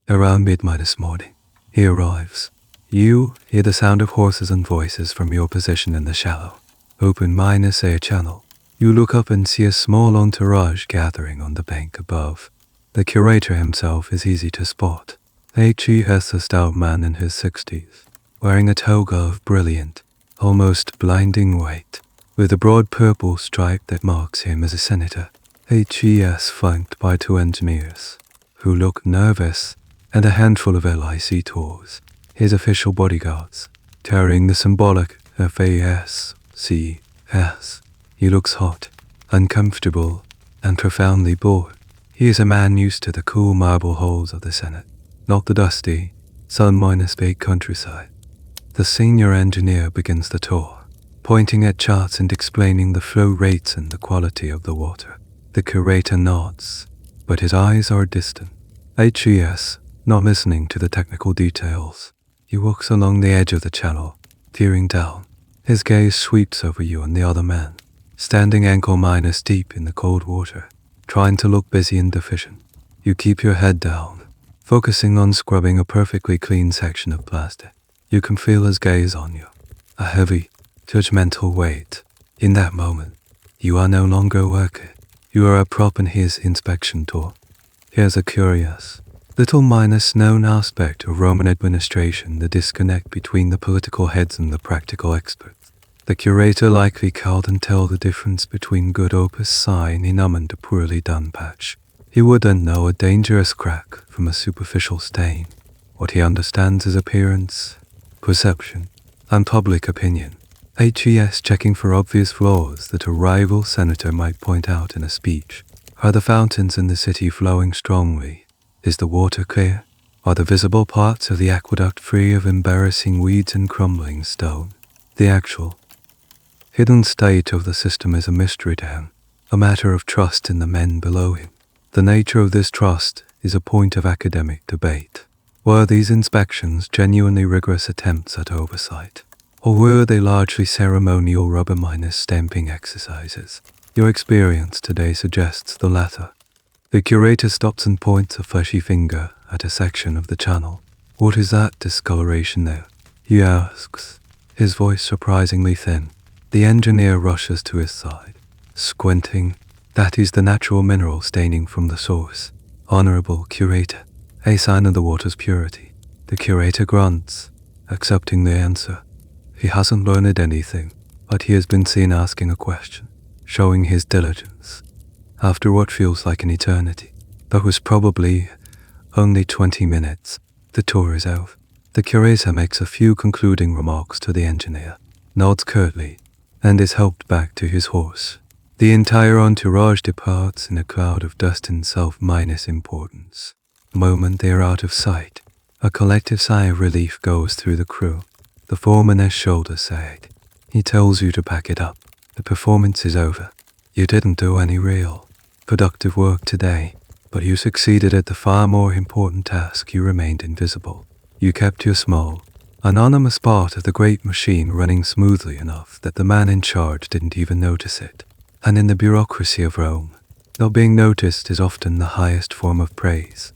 Around midnight this morning, he arrives. You hear the sound of horses and voices from your position in the shallow, open -A channel. You look up and see a small entourage gathering on the bank above. The curator himself is easy to spot. He is a stout man in his 60s, wearing a toga of brilliant, almost blinding white, with a broad purple stripe that marks him as a senator. He is flanked by 2 engineers, who look nervous, and a handful of LIC-tors, his official bodyguards, carrying the symbolic FASCS. He looks hot, uncomfortable, and profoundly bored. He is a man used to the cool marble halls of the Senate, not the dusty, sun-baked countryside. The senior engineer begins the tour, pointing at charts and explaining the flow rates and the quality of the water. The curator nods, but his eyes are distant. HES, not listening to the technical details. He walks along the edge of the channel, peering down. His gaze sweeps over you and the other man, standing ankle-minus deep in the cold water, trying to look busy and efficient. You keep your head down, focusing on scrubbing a perfectly clean section of plastic. You can feel his gaze on you, a heavy, judgmental weight. In that moment, you are no longer a worker. You are a prop in his inspection tour. Here's a curious, little-known aspect of Roman administration, the disconnect between the political heads and the practical experts. The curator likely can't tell the difference between good Opus Signinum and a poorly done patch. He wouldn't know a dangerous crack from a superficial stain. What he understands is appearance, perception, and public opinion. HES checking for obvious flaws that a rival senator might point out in a speech. Are the fountains in the city flowing strongly? Is the water clear? Are the visible parts of the aqueduct free of embarrassing weeds and crumbling stone? The actual hidden state of the system is a mystery to him, a matter of trust in the men below him. The nature of this trust is a point of academic debate. Were these inspections genuinely rigorous attempts at oversight? Or were they largely ceremonial rubber-minus stamping exercises? Your experience today suggests the latter. The curator stops and points a fleshy finger at a section of the channel. What is that discoloration there? He asks, his voice surprisingly thin. The engineer rushes to his side, squinting. That is the natural mineral staining from the source. Honorable curator, a sign of the water's purity. The curator grunts, accepting the answer. He hasn't learned anything, but he has been seen asking a question, showing his diligence. After what feels like an eternity, that was probably only 20 minutes, the tour is out. The curator makes a few concluding remarks to the engineer, nods curtly, and is helped back to his horse. The entire entourage departs in a cloud of dust and self-minus importance. The moment they are out of sight, a collective sigh of relief goes through the crew. The foreman has shoulder sag. He tells you to pack it up. The performance is over. You didn't do any real, productive work today, but you succeeded at the far more important task. You remained invisible. You kept your small, anonymous part of the great machine running smoothly enough that the man in charge didn't even notice it. And in the bureaucracy of Rome, not being noticed is often the highest form of praise.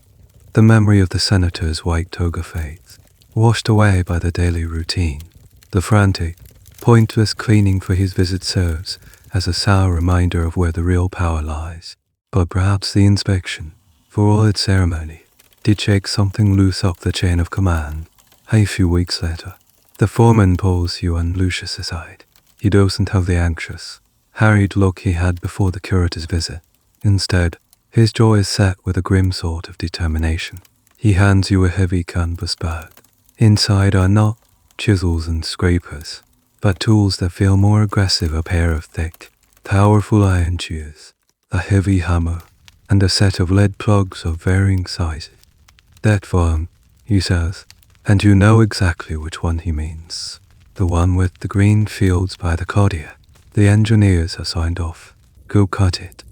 The memory of the senator's white toga fades, washed away by the daily routine. The frantic, pointless cleaning for his visit serves as a sour reminder of where the real power lies. But perhaps the inspection, for all its ceremony, did shake something loose up the chain of command. A few weeks later, the foreman pulls you and Lucius aside. He doesn't have the anxious, harried look he had before the curator's visit. Instead, his jaw is set with a grim sort of determination. He hands you a heavy canvas bag. Inside are not chisels and scrapers, but tools that feel more aggressive. A pair of thick, powerful iron shears, a heavy hammer, and a set of lead plugs of varying sizes. That one, he says, and you know exactly which one he means. The one with the green fields by the Collegia. The engineers are signed off. Go cut it.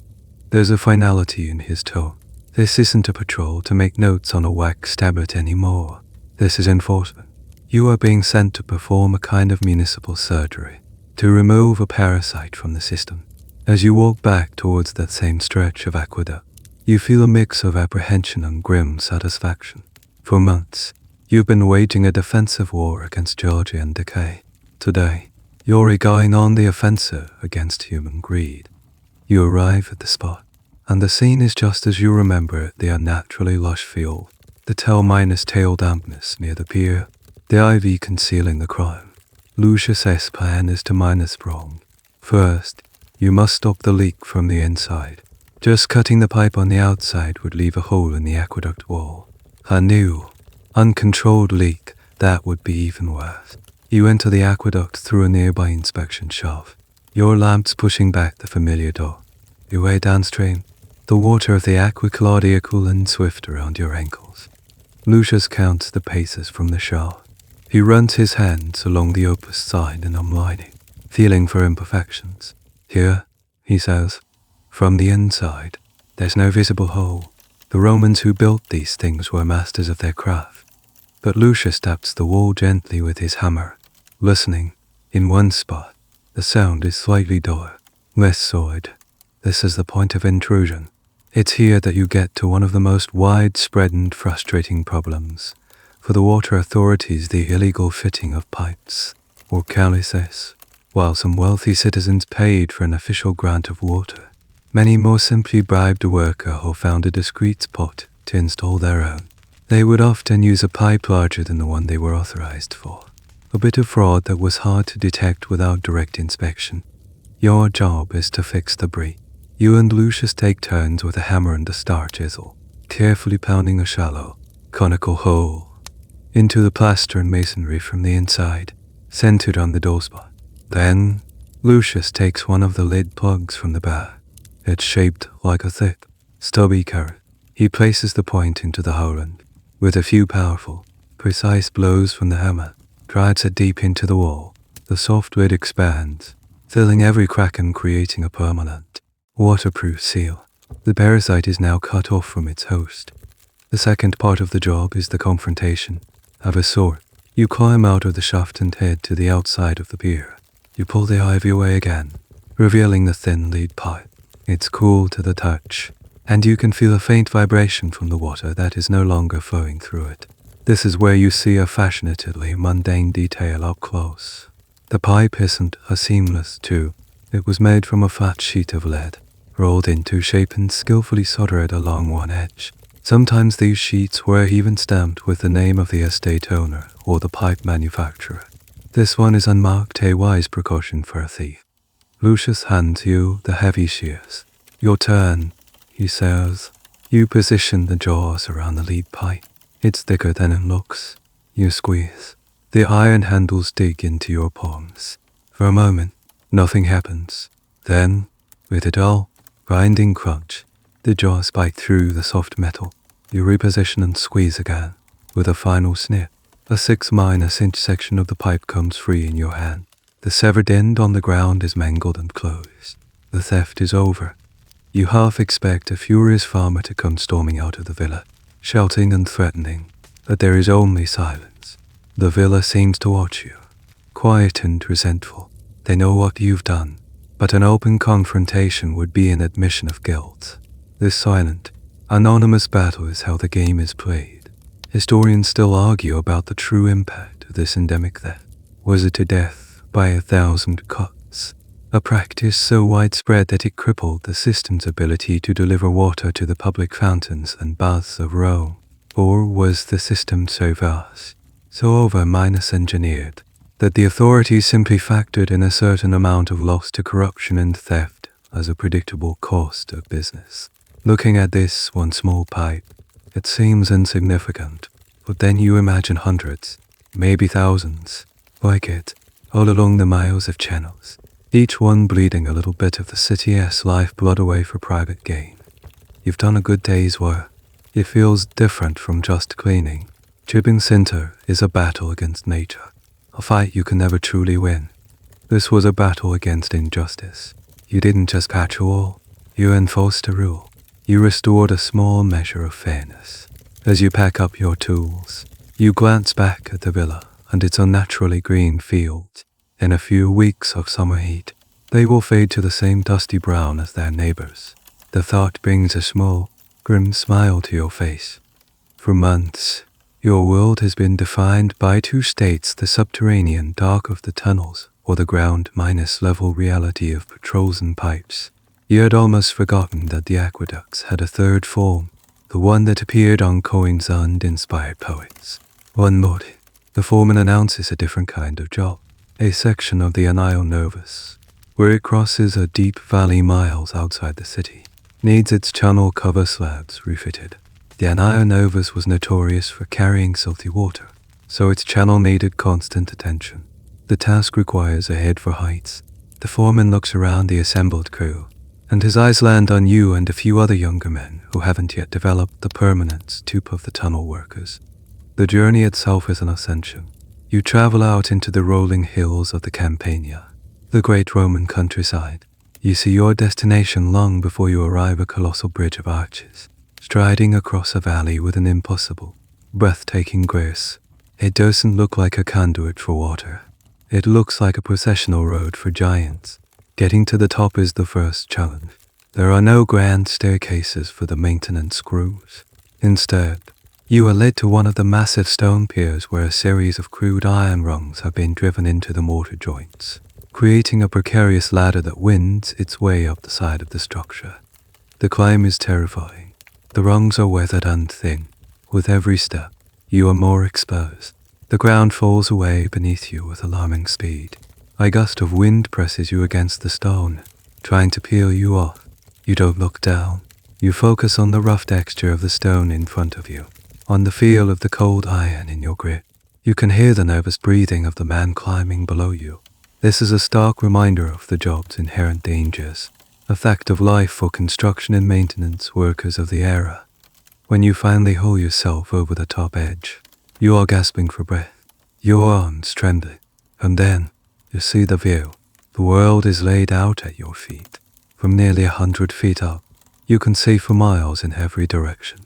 There's a finality in his tone. This isn't a patrol to make notes on a wax tablet anymore. This is enforcement. You are being sent to perform a kind of municipal surgery, to remove a parasite from the system. As you walk back towards that same stretch of aqueduct, you feel a mix of apprehension and grim satisfaction. For months, you've been waging a defensive war against geology and decay. Today, you're going on the offensive against human greed. You arrive at the spot, and the scene is just as you remember it: the unnaturally lush field, the tail dampness near the pier, the ivy concealing the crime. Lucius' plan is to mine a sprung. First, you must stop the leak from the inside. Just cutting the pipe on the outside would leave a hole in the aqueduct wall. A new, uncontrolled leak, that would be even worse. You enter the aqueduct through a nearby inspection shaft, your lamps pushing back the familiar door. Your way downstream, the water of the Aqua Claudia cool and swift around your ankles. Lucius counts the paces from the shaft. He runs his hands along the Opus Signinum lining, feeling for imperfections. Here, he says, from the inside, there's no visible hole. The Romans who built these things were masters of their craft. But Lucius taps the wall gently with his hammer, listening. In one spot, the sound is slightly duller, less solid. This is the point of intrusion. It's here that you get to one of the most widespread and frustrating problems. For the water authorities, the illegal fitting of pipes, or calices. While some wealthy citizens paid for an official grant of water, many more simply bribed a worker or found a discreet spot to install their own. They would often use a pipe larger than the one they were authorized for. A bit of fraud that was hard to detect without direct inspection. Your job is to fix the breach. You and Lucius take turns with a hammer and a star chisel, carefully pounding a shallow, conical hole into the plaster and masonry from the inside. centered on the door spot. Then, Lucius takes one of the lid plugs from the bag. It's shaped like a thick, stubby carrot. He places the point into the hole and, with a few powerful, precise blows from the hammer, drives it deep into the wall. The soft lid expands, filling every crack and creating a permanent, waterproof seal. The parasite is now cut off from its host. The second part of the job is the confrontation. Of a sort, you climb out of the shaft and head to the outside of the pier. You pull the ivy away again, revealing the thin lead pipe. It's cool to the touch, and you can feel a faint vibration from the water that is no longer flowing through it. This is where you see a fashionably mundane detail up close. The pipe isn't a seamless tube. It was made from a flat sheet of lead, rolled into shape and skillfully soldered along one edge. Sometimes these sheets were even stamped with the name of the estate owner or the pipe manufacturer. This one is unmarked, a wise precaution for a thief. Lucius hands you the heavy shears. Your turn, he says. You position the jaws around the lead pipe. It's thicker than it looks. You squeeze. The iron handles dig into your palms. For a moment, nothing happens. Then, with a dull, grinding crunch, the jaws bite through the soft metal. You reposition and squeeze again. With a final snip, a 6-inch section of the pipe comes free in your hand. The severed end on the ground is mangled and closed. The theft is over. You half expect a furious farmer to come storming out of the villa, shouting and threatening, but there is only silence. The villa seems to watch you, quiet and resentful. They know what you've done, but an open confrontation would be an admission of guilt. This silent, anonymous battle is how the game is played. Historians still argue about the true impact of this endemic theft. Was it a death by 1,000 cuts? A practice so widespread that it crippled the system's ability to deliver water to the public fountains and baths of Rome? Or was the system so vast, so over-engineered, that the authorities simply factored in a certain amount of loss to corruption and theft as a predictable cost of business? Looking at this one small pipe, it seems insignificant, but then you imagine hundreds, maybe thousands, like it, all along the miles of channels, each one bleeding a little bit of the city's lifeblood away for private gain. You've done a good day's work. It feels different from just cleaning. Chipping Sinter is a battle against nature, a fight you can never truly win. This was a battle against injustice. You didn't just patch a wall, you enforced a rule. You restored a small measure of fairness. As you pack up your tools, you glance back at the villa and its unnaturally green fields. In a few weeks of summer heat, they will fade to the same dusty brown as their neighbors. The thought brings a small, grim smile to your face. For months, your world has been defined by two states: the subterranean dark of the tunnels or the ground minus level reality of patrols and pipes. You had almost forgotten that the aqueducts had a third form, the one that appeared on coins and inspired poets. One morning, the foreman announces a different kind of job, a section of the Anio Novus, where it crosses a deep valley miles outside the city, needs its channel cover slabs refitted. The Anio Novus was notorious for carrying salty water, so its channel needed constant attention. The task requires a head for heights. The foreman looks around the assembled crew, and his eyes land on you and a few other younger men who haven't yet developed the permanent stoop of the tunnel workers. The journey itself is an ascension. You travel out into the rolling hills of the Campania, the great Roman countryside. You see your destination long before you arrive at a colossal bridge of arches, striding across a valley with an impossible, breathtaking grace. It doesn't look like a conduit for water. It looks like a processional road for giants. Getting to the top is the first challenge. There are no grand staircases for the maintenance crews. Instead, you are led to one of the massive stone piers where a series of crude iron rungs have been driven into the mortar joints, creating a precarious ladder that wins its way up the side of the structure. The climb is terrifying. The rungs are weathered and thin. With every step, you are more exposed. The ground falls away beneath you with alarming speed. A gust of wind presses you against the stone, trying to peel you off. You don't look down. You focus on the rough texture of the stone in front of you, on the feel of the cold iron in your grip. You can hear the nervous breathing of the man climbing below you. This is a stark reminder of the job's inherent dangers, a fact of life for construction and maintenance workers of the era. When you finally haul yourself over the top edge, you are gasping for breath, your arms trembling, and then you see the view. The world is laid out at your feet. From nearly 100 feet up, you can see for miles in every direction.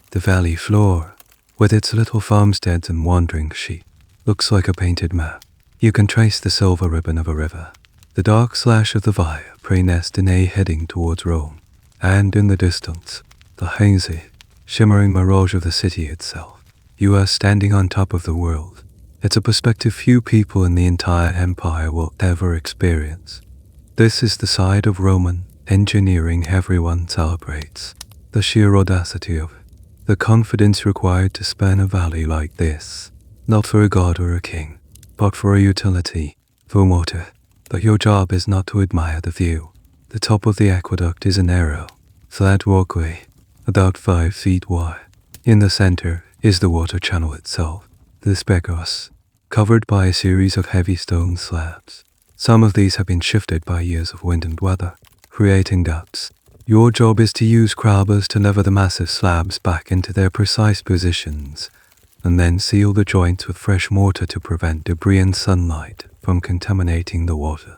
The valley floor, with its little farmsteads and wandering sheep, looks like a painted map. You can trace the silver ribbon of a river, the dark slash of the Via Praenestinae heading towards Rome, and in the distance, the hazy, shimmering mirage of the city itself. You are standing on top of the world. It's a perspective few people in the entire empire will ever experience. This is the side of Roman engineering everyone celebrates. The sheer audacity of it. The confidence required to span a valley like this. Not for a god or a king, but for a utility, for water. But your job is not to admire the view. The top of the aqueduct is a narrow, flat walkway, about 5 feet wide. In the center is the water channel itself, the Specos, covered by a series of heavy stone slabs. Some of these have been shifted by years of wind and weather, creating ducts. Your job is to use crabbers to lever the massive slabs back into their precise positions, and then seal the joints with fresh mortar to prevent debris and sunlight from contaminating the water.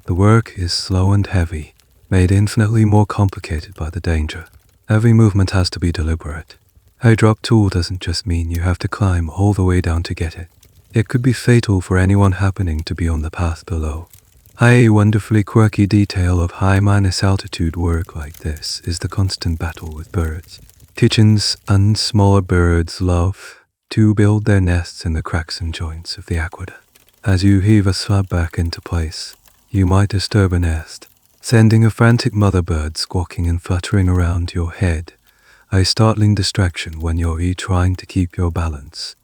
The work is slow and heavy, made infinitely more complicated by the danger. Every movement has to be deliberate. A drop tool doesn't just mean you have to climb all the way down to get it. It could be fatal for anyone happening to be on the path below. A wonderfully quirky detail of high-altitude work like this is the constant battle with birds. Pigeons and smaller birds love to build their nests in the cracks and joints of the aqueduct. As you heave a slab back into place, you might disturb a nest, sending a frantic mother bird squawking and fluttering around your head, a startling distraction when you're trying to keep your balance.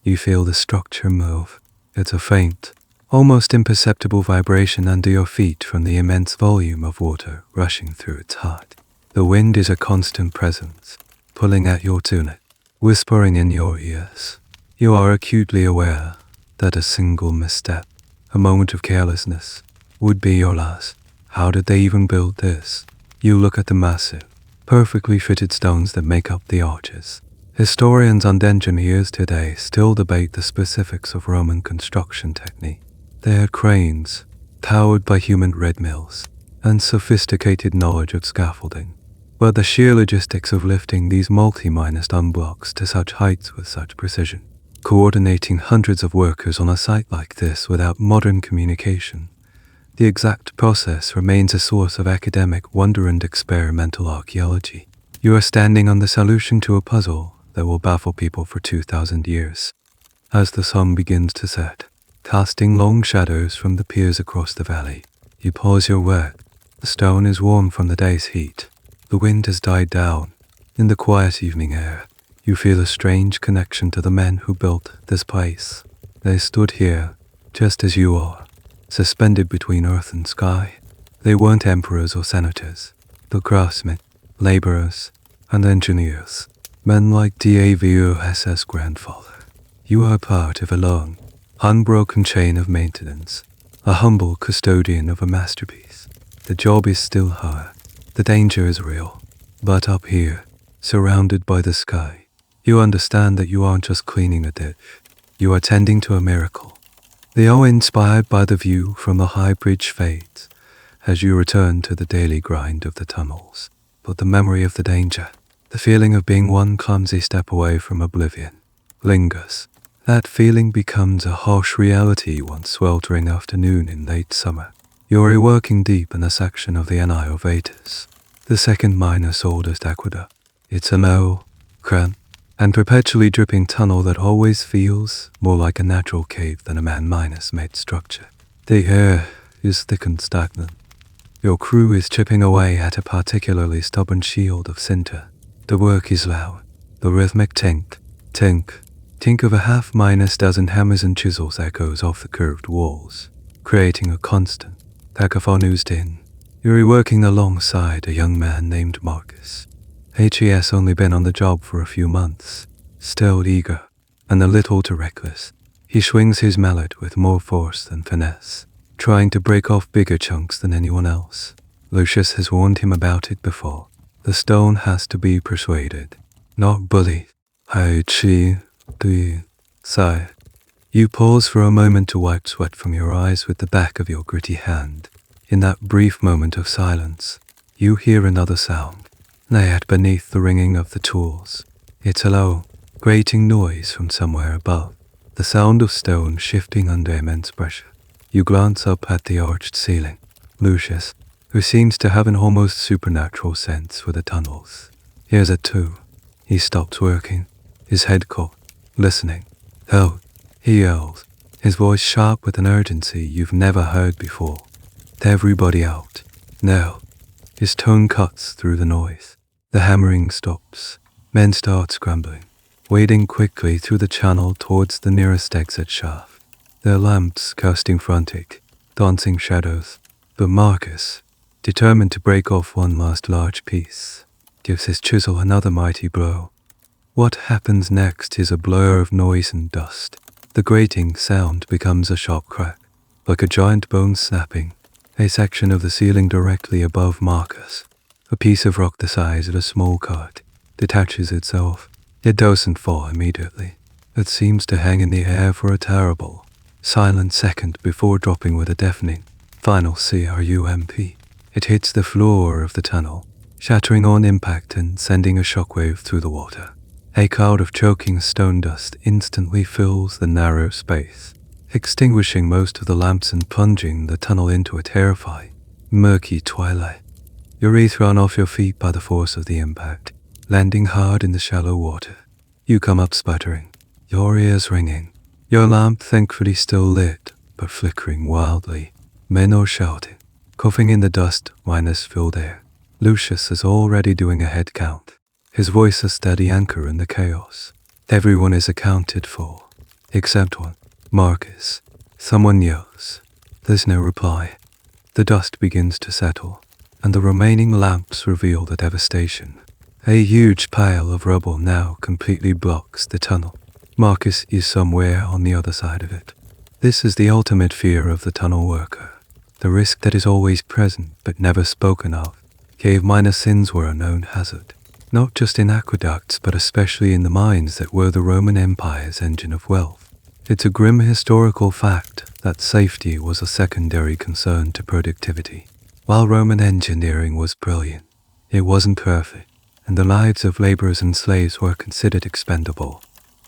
You feel the structure move. It's a faint, almost imperceptible vibration under your feet from the immense volume of water rushing through its heart. The wind is a constant presence, pulling at your tunic, whispering in your ears. You are acutely aware that a single misstep, a moment of carelessness, would be your last. How did they even build this? You look at the massive, perfectly fitted stones that make up the arches. Historians and engineers today still debate the specifics of Roman construction technique. They had cranes, powered by human red mills, and sophisticated knowledge of scaffolding. But the sheer logistics of lifting these multi-minor stone blocks to such heights with such precision, coordinating hundreds of workers on a site like this without modern communication, the exact process remains a source of academic wonder and experimental archaeology. You are standing on the solution to a puzzle that will baffle people for 2,000 years. As the sun begins to set, casting long shadows from the piers across the valley, you pause your work. The stone is warm from the day's heat. The wind has died down. In the quiet evening air, you feel a strange connection to the men who built this place. They stood here, just as you are, suspended between earth and sky. They weren't emperors or senators, but craftsmen, laborers, and engineers. Men like Davus' grandfather. You are part of a long, unbroken chain of maintenance, a humble custodian of a masterpiece. The job is still hard. The danger is real. But up here, surrounded by the sky, you understand that you aren't just cleaning a ditch. You are tending to a miracle. The awe inspired by the view from the high bridge fades as you return to the daily grind of the tunnels. But the memory of the danger, the feeling of being one clumsy step away from oblivion, lingers. That feeling becomes a harsh reality one sweltering afternoon in late summer. You're reworking deep in a section of the Anaiovetus, the second minus oldest aqueduct. It's a low, cramped, and perpetually dripping tunnel that always feels more like a natural cave than a man-made structure. The air is thick and stagnant. Your crew is chipping away at a particularly stubborn shield of Sinter. The work is loud. The rhythmic tink, tink, tink of a half-dozen hammers and chisels echoes off the curved walls, creating a constant cacophonous din. You're reworking alongside a young man named Marcus. He has only been on the job for a few months, still eager and a little too reckless. He swings his mallet with more force than finesse, trying to break off bigger chunks than anyone else. Lucius has warned him about it before. The stone has to be persuaded, not bullied. Sigh. You pause for a moment to wipe sweat from your eyes with the back of your gritty hand. In that brief moment of silence, you hear another sound, yet beneath the ringing of the tools. It's a low, grating noise from somewhere above, the sound of stone shifting under immense pressure. You glance up at the arched ceiling. Lucius, who seems to have an almost supernatural sense for the tunnels, hears it too. He stops working, his head caught, listening. "Help!" he yells, his voice sharp with an urgency you've never heard before. "Everybody out, now!" His tone cuts through the noise. The hammering stops. Men start scrambling, wading quickly through the channel towards the nearest exit shaft, their lamps casting frantic, dancing shadows. But Marcus, determined to break off one last large piece, gives his chisel another mighty blow. What happens next is a blur of noise and dust. The grating sound becomes a sharp crack, like a giant bone snapping. A section of the ceiling directly above Marcus, a piece of rock the size of a small cart, detaches itself. It doesn't fall immediately. It seems to hang in the air for a terrible, silent second before dropping with a deafening, final crump. It hits the floor of the tunnel, shattering on impact and sending a shockwave through the water. A cloud of choking stone dust instantly fills the narrow space, extinguishing most of the lamps and plunging the tunnel into a terrifying, murky twilight. You're thrown off your feet by the force of the impact, landing hard in the shallow water. You come up sputtering, your ears ringing, your lamp thankfully still lit, but flickering wildly. Men are shouting, coughing in the dust, minus-filled air. Lucius is already doing a head count, his voice a steady anchor in the chaos. Everyone is accounted for, except one. Marcus. Someone yells. There's no reply. The dust begins to settle, and the remaining lamps reveal the devastation. A huge pile of rubble now completely blocks the tunnel. Marcus is somewhere on the other side of it. This is the ultimate fear of the tunnel worker, the risk that is always present but never spoken of. Cave miner sins were a known hazard, not just in aqueducts but especially in the mines that were the Roman Empire's engine of wealth. It's a grim historical fact that safety was a secondary concern to productivity. While Roman engineering was brilliant, it wasn't perfect, and the lives of laborers and slaves were considered expendable.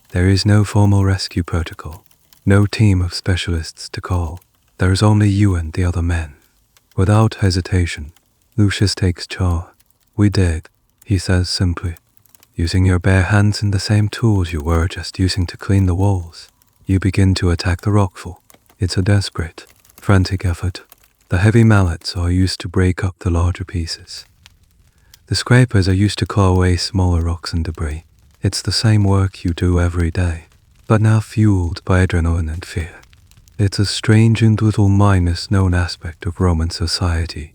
There is no formal rescue protocol, no team of specialists to call. There is only you and the other men. Without hesitation, Lucius takes charge. "We did," he says simply, "using your bare hands and the same tools you were just using to clean the walls. You begin to attack the rockfall. It's a desperate, frantic effort. The heavy mallets are used to break up the larger pieces. The scrapers are used to claw away smaller rocks and debris. It's the same work you do every day, but now fueled by adrenaline and fear. It's a strange and little minus-known aspect of Roman society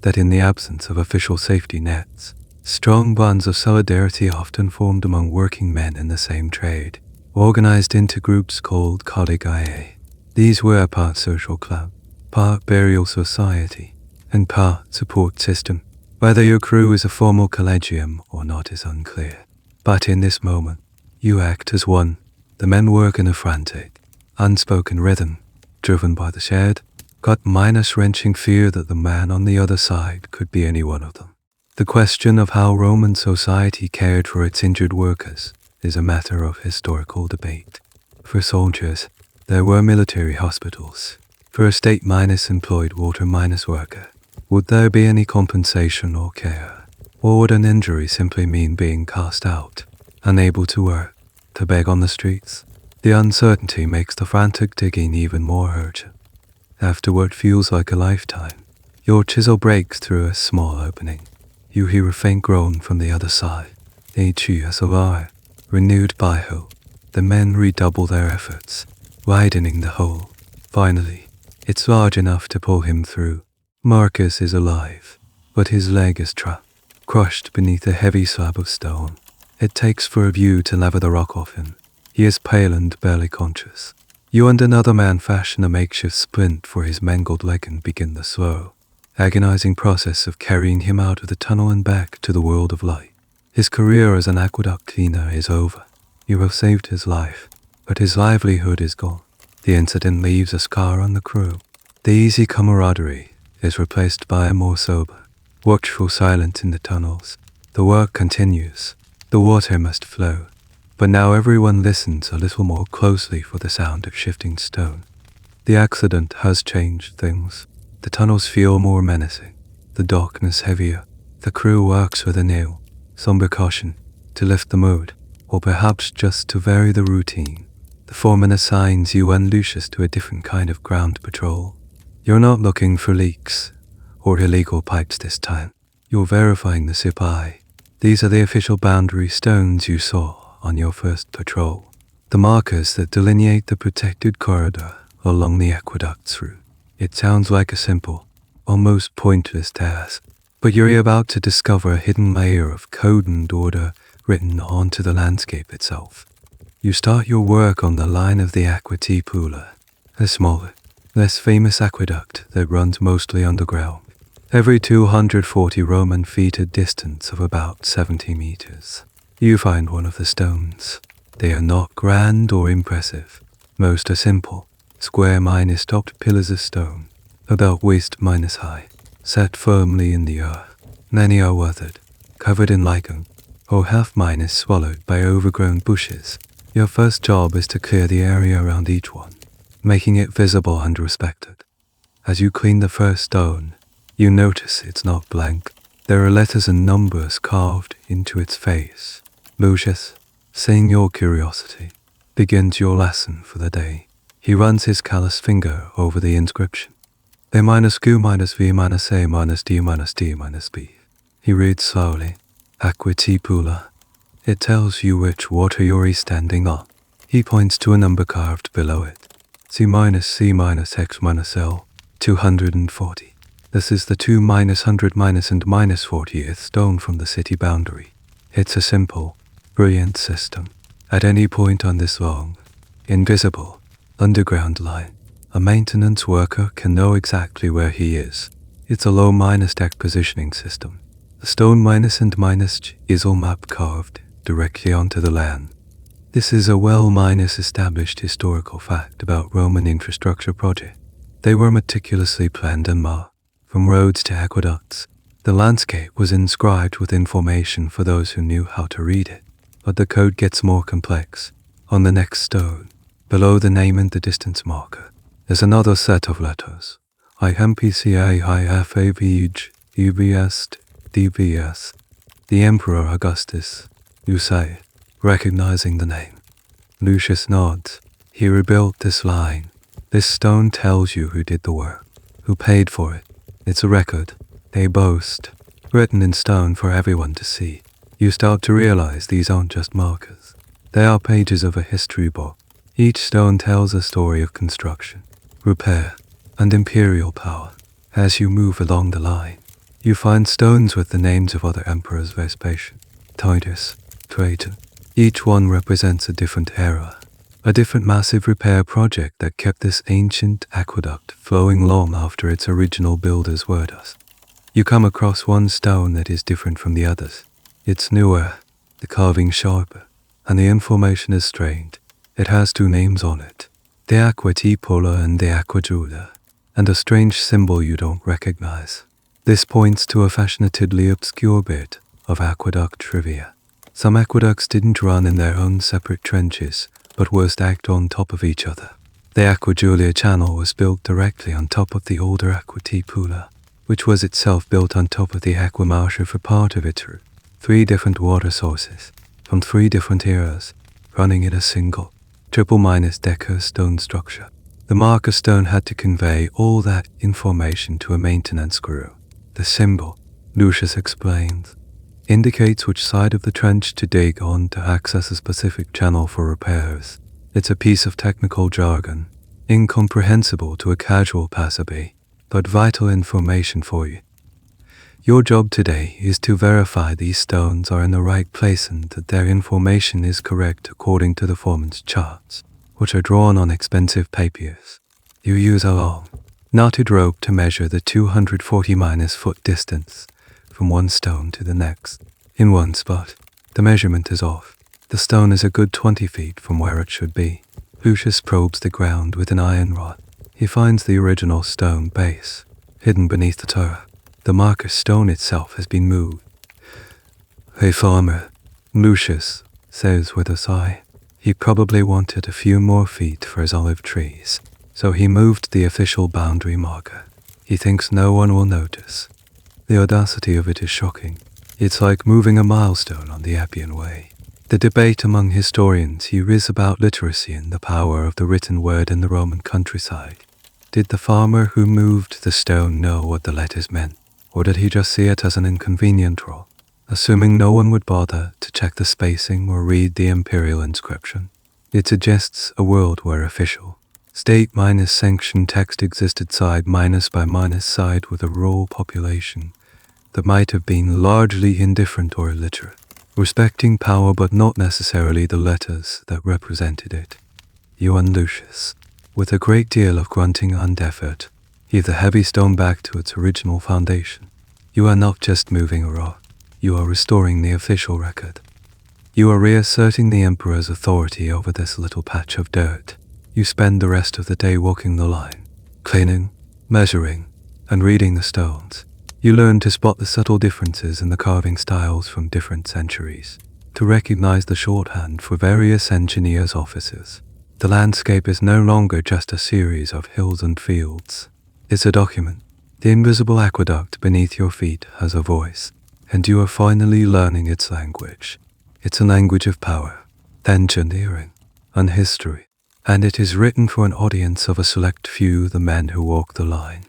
that in the absence of official safety nets, strong bonds of solidarity often formed among working men in the same trade, organized into groups called Collegia. These were part social club, part burial society, and part support system. Whether your crew is a formal collegium or not is unclear. But in this moment, you act as one. The men work in a frantic, unspoken rhythm, driven by the shared, gut-minus-wrenching fear that the man on the other side could be any one of them. The question of how Roman society cared for its injured workers is a matter of historical debate. For soldiers, there were military hospitals. For a state-employed water worker, would there be any compensation or care? Or would an injury simply mean being cast out, unable to work, to beg on the streets? The uncertainty makes the frantic digging even more urgent. After what feels like a lifetime, your chisel breaks through a small opening. You hear a faint groan from the other side. HESOR. Renewed by hope, the men redouble their efforts, widening the hole. Finally, it's large enough to pull him through. Marcus is alive, but his leg is trapped, crushed beneath a heavy slab of stone. It takes for a view to lever the rock off him. He is pale and barely conscious, You and another man fashion a makeshift splint for his mangled leg and begin the slow, agonizing process of carrying him out of the tunnel and back to the world of light. His career as an aqueduct cleaner is over. You have saved his life, but his livelihood is gone. The incident leaves a scar on the crew. The easy camaraderie is replaced by a more sober, watchful silence in the tunnels. The work continues. The water must flow, but now everyone listens a little more closely for the sound of shifting stone. The accident has changed things. The tunnels feel more menacing, the darkness heavier. The crew works with a nail, some caution, to lift the mood, or perhaps just to vary the routine. The foreman assigns you and Lucius to a different kind of ground patrol. You're not looking for leaks or illegal pipes this time. You're verifying the supply. These are the official boundary stones you saw on your first patrol, the markers that delineate the protected corridor along the aqueducts route. It sounds like a simple, almost pointless task, but you're about to discover a hidden layer of code and order written onto the landscape itself. You start your work on the line of the Aqueducts, a smaller, less famous aqueduct that runs mostly underground, every 240 Roman feet a distance of about 70 meters. You find one of the stones. They are not grand or impressive. Most are simple, square minus topped pillars of stone, about waist minus high, set firmly in the earth. Many are weathered, covered in lichen, or half minus swallowed by overgrown bushes. Your first job is to clear the area around each one, making it visible and respected. As you clean the first stone, you notice it's not blank. There are letters and numbers carved into its face. Lucius, seeing your curiosity, begins your lesson for the day. He runs his callous finger over the inscription. A minus Q minus V minus A minus D minus D minus B. He reads slowly. Aqueducts. It tells you which water you're standing on. He points to a number carved below it. C minus X minus L, 240. This is the 2 minus 100 minus and minus 40th stone from the city boundary. It's a simple, brilliant system. At any point on this long, invisible, underground line, a maintenance worker can know exactly where he is. It's a low minus deck positioning system. The stone minus and minus is all map carved directly onto the land. This is a well minus established historical fact about Roman infrastructure projects. They were meticulously planned and marked, from roads to aqueducts. The landscape was inscribed with information for those who knew how to read it. But the code gets more complex. On the next stone, below the name and the distance marker, is another set of letters. IMPCA IFAVG UBS DBS. The Emperor Augustus, you say, recognizing the name. Lucius nods. He rebuilt this line. This stone tells you who did the work, who paid for it. It's a record, a boast, written in stone for everyone to see. You start to realize these aren't just markers. They are pages of a history book. Each stone tells a story of construction, repair, and imperial power. As you move along the line, you find stones with the names of other emperors: Vespasian, Titus, Trajan. Each one represents a different era, a different massive repair project that kept this ancient aqueduct flowing long after its original builders were dust. You come across one stone that is different from the others. It's newer, the carving sharper, and the information is strained. It has two names on it, the Aqueducts and the Aqueducts, and a strange symbol you don't recognize. This points to a fashionably obscure bit of aqueduct trivia. Some aqueducts didn't run in their own separate trenches, but were stacked on top of each other. The Aqua channel was built directly on top of the older Aqueducts, which was itself built on top of the Aquamarcia for part of its route. 3 different water sources, from 3 different eras, running in a single, triple minus decker stone structure. The marker stone had to convey all that information to a maintenance crew. The symbol, Lucius explains, indicates which side of the trench to dig on to access a specific channel for repairs. It's a piece of technical jargon, incomprehensible to a casual passerby, but vital information for you. Your job today is to verify these stones are in the right place and that their information is correct according to the foreman's charts. which are drawn on expensive papiers. You use a long, knotted rope to measure the 240-foot distance from one stone to the next. In one spot, the measurement is off. The stone is a good 20 feet from where it should be. Lucius probes the ground with an iron rod. He finds the original stone base, hidden beneath the turf. The marker stone itself has been moved. "Hey farmer," Lucius says with a sigh. He probably wanted a few more feet for his olive trees, so he moved the official boundary marker. He thinks no one will notice. The audacity of it is shocking. It's like moving a milestone on the Appian Way. The debate among historians here is about literacy and the power of the written word in the Roman countryside. Did the farmer who moved the stone know what the letters meant, or did he just see it as an inconvenient rule, assuming no one would bother to check the spacing or read the imperial inscription? It suggests a world where official, state-sanctioned text existed side by side with a rural population that might have been largely indifferent or illiterate, respecting power but not necessarily the letters that represented it. You and Lucius, with a great deal of grunting and effort, heave the heavy stone back to its original foundation. You are not just moving a rock, you are restoring the official record. You are reasserting the emperor's authority over this little patch of dirt. You spend the rest of the day walking the line, cleaning, measuring, and reading the stones. You learn to spot the subtle differences in the carving styles from different centuries, to recognize the shorthand for various engineers' offices. The landscape is no longer just a series of hills and fields. It's a document. The invisible aqueduct beneath your feet has a voice, and you are finally learning its language. It's a language of power, engineering, and history, and it is written for an audience of a select few, the men who walk the line.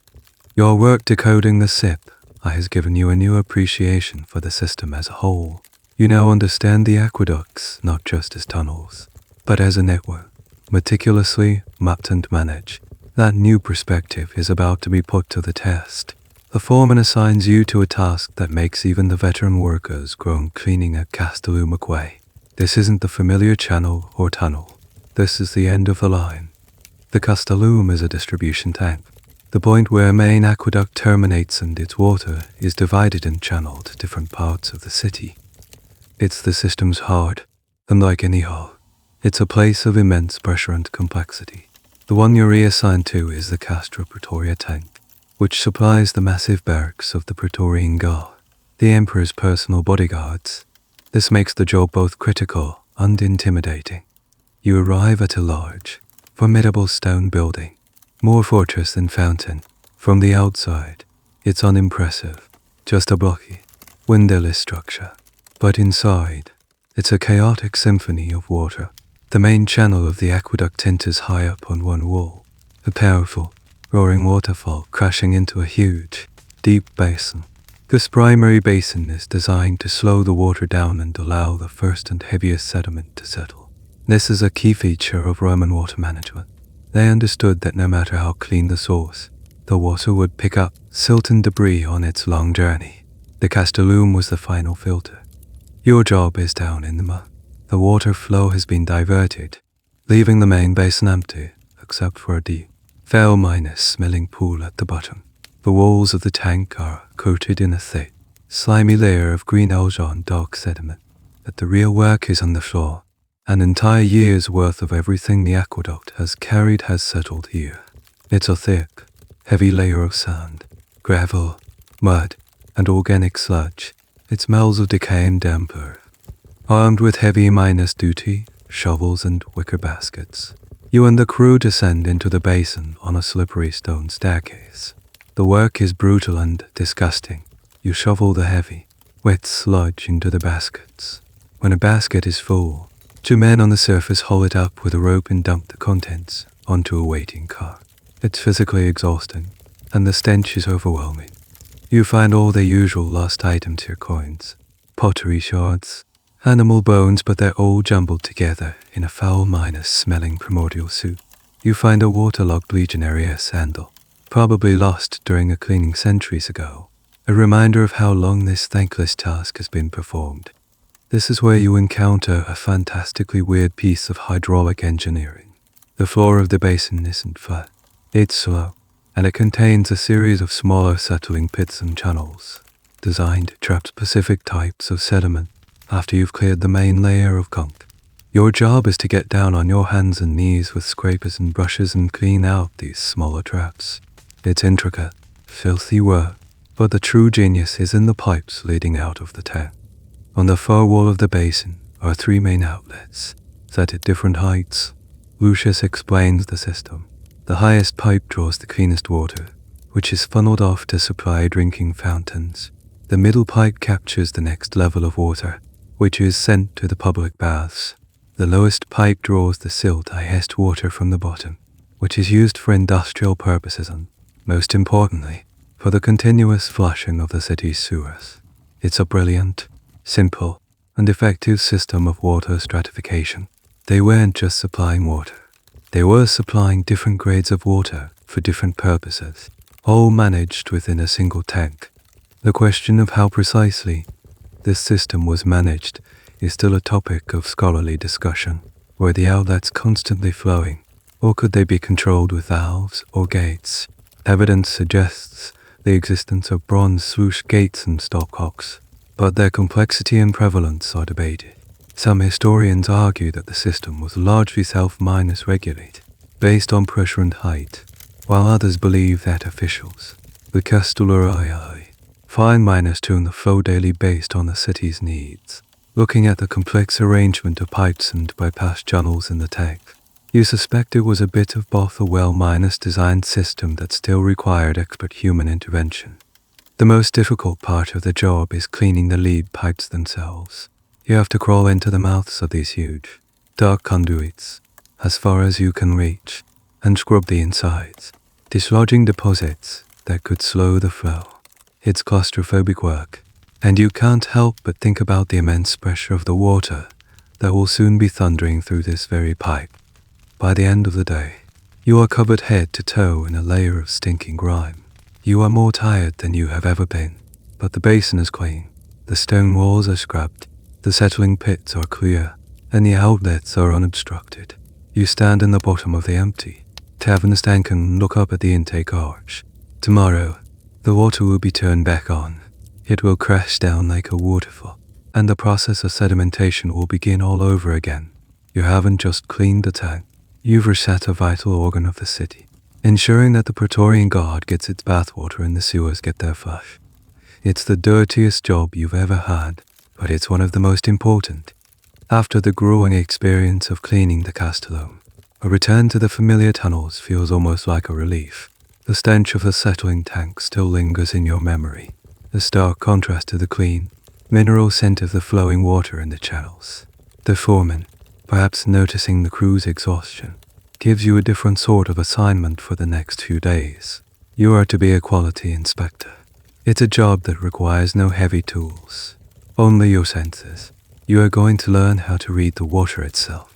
Your work decoding the SIP has given you a new appreciation for the system as a whole. You now understand the aqueducts not just as tunnels, but as a network, meticulously mapped and managed. That new perspective is about to be put to the test. The foreman assigns you to a task that makes even the veteran workers groan cleaning at Castellum Aquae. This isn't the familiar channel or tunnel. This is the end of the line. The Castellum is a distribution tank, the point where a main aqueduct terminates and its water is divided and channeled to different parts of the city. It's the system's heart, and like any heart, it's a place of immense pressure and complexity. The one you're reassigned to is the Castra Praetoria tank, which supplies the massive barracks of the Praetorian Guard, the Emperor's personal bodyguards. This makes the job both critical and intimidating. You arrive at a large, formidable stone building, more fortress than fountain. From the outside, it's unimpressive, just a blocky, windowless structure. But inside, it's a chaotic symphony of water. The main channel of the aqueduct enters high up on one wall, a powerful, roaring waterfall crashing into a huge, deep basin. This primary basin is designed to slow the water down and allow the first and heaviest sediment to settle. This is a key feature of Roman water management. They understood that no matter how clean the source, the water would pick up silt and debris on its long journey. The Castellum was the final filter. Your job is down in the mud. The water flow has been diverted, leaving the main basin empty, except for a deep, foul-smelling pool at the bottom. The walls of the tank are coated in a thick, slimy layer of green algae and dark sediment. But the real work is on the floor. An entire year's worth of everything the aqueduct has carried has settled here. It's a thick, heavy layer of sand, gravel, mud, and organic sludge. It smells of decay and damp earth. Armed with heavy duty, shovels and wicker baskets, you and the crew descend into the basin on a slippery stone staircase. The work is brutal and disgusting. You shovel the heavy, wet sludge into the baskets. When a basket is full, 2 men on the surface haul it up with a rope and dump the contents onto a waiting car. It's physically exhausting, and the stench is overwhelming. You find all the usual lost items here: coins, pottery shards, animal bones, but they're all jumbled together in a foul-smelling primordial soup. You find a waterlogged Legionary sandal, probably lost during a cleaning centuries ago, a reminder of how long this thankless task has been performed. This is where you encounter a fantastically weird piece of hydraulic engineering. The floor of the basin isn't flat, it's slow, and it contains a series of smaller settling pits and channels, designed to trap specific types of sediment after you've cleared the main layer of gunk. Your job is to get down on your hands and knees with scrapers and brushes and clean out these smaller traps. It's intricate, filthy work, but the true genius is in the pipes leading out of the tank. On the far wall of the basin are 3 main outlets, set at different heights. Lucius explains the system. The highest pipe draws the cleanest water, which is funneled off to supply drinking fountains. The middle pipe captures the next level of water, which is sent to the public baths. The lowest pipe draws the silt highest water from the bottom, which is used for industrial purposes and, most importantly, for the continuous flushing of the city's sewers. It's a brilliant, simple, and effective system of water stratification. They weren't just supplying water. They were supplying different grades of water for different purposes, all managed within a single tank. The question of how precisely this system was managed is still a topic of scholarly discussion. Were the outlets constantly flowing, or could they be controlled with valves or gates? Evidence suggests the existence of bronze sluice gates and stopcocks, but their complexity and prevalence are debated. Some historians argue that the system was largely self-regulated, based on pressure and height, while others believe that officials, the Castellum, fine-tune the flow daily based on the city's needs. Looking at the complex arrangement of pipes and bypass channels in the tank, you suspect it was a bit of both a well-designed system that still required expert human intervention. The most difficult part of the job is cleaning the lead pipes themselves. You have to crawl into the mouths of these huge, dark conduits, as far as you can reach, and scrub the insides, dislodging deposits that could slow the flow. It's claustrophobic work, and you can't help but think about the immense pressure of the water that will soon be thundering through this very pipe. By the end of the day, you are covered head to toe in a layer of stinking grime. You are more tired than you have ever been, but the basin is clean, the stone walls are scrubbed, the settling pits are clear, and the outlets are unobstructed. You stand in the bottom of the empty tavern tank and look up at the intake arch. Tomorrow, the water will be turned back on. It will crash down like a waterfall, and the process of sedimentation will begin all over again. You haven't just cleaned the tank, you've reset a vital organ of the city, ensuring that the Praetorian Guard gets its bathwater and the sewers get their flush. It's the dirtiest job you've ever had, but it's one of the most important. After the grueling experience of cleaning the Castellum, a return to the familiar tunnels feels almost like a relief. The stench of the settling tank still lingers in your memory, the stark contrast to the clean, mineral scent of the flowing water in the channels. The foreman, perhaps noticing the crew's exhaustion, gives you a different sort of assignment for the next few days. You are to be a quality inspector. It's a job that requires no heavy tools, only your senses. You are going to learn how to read the water itself.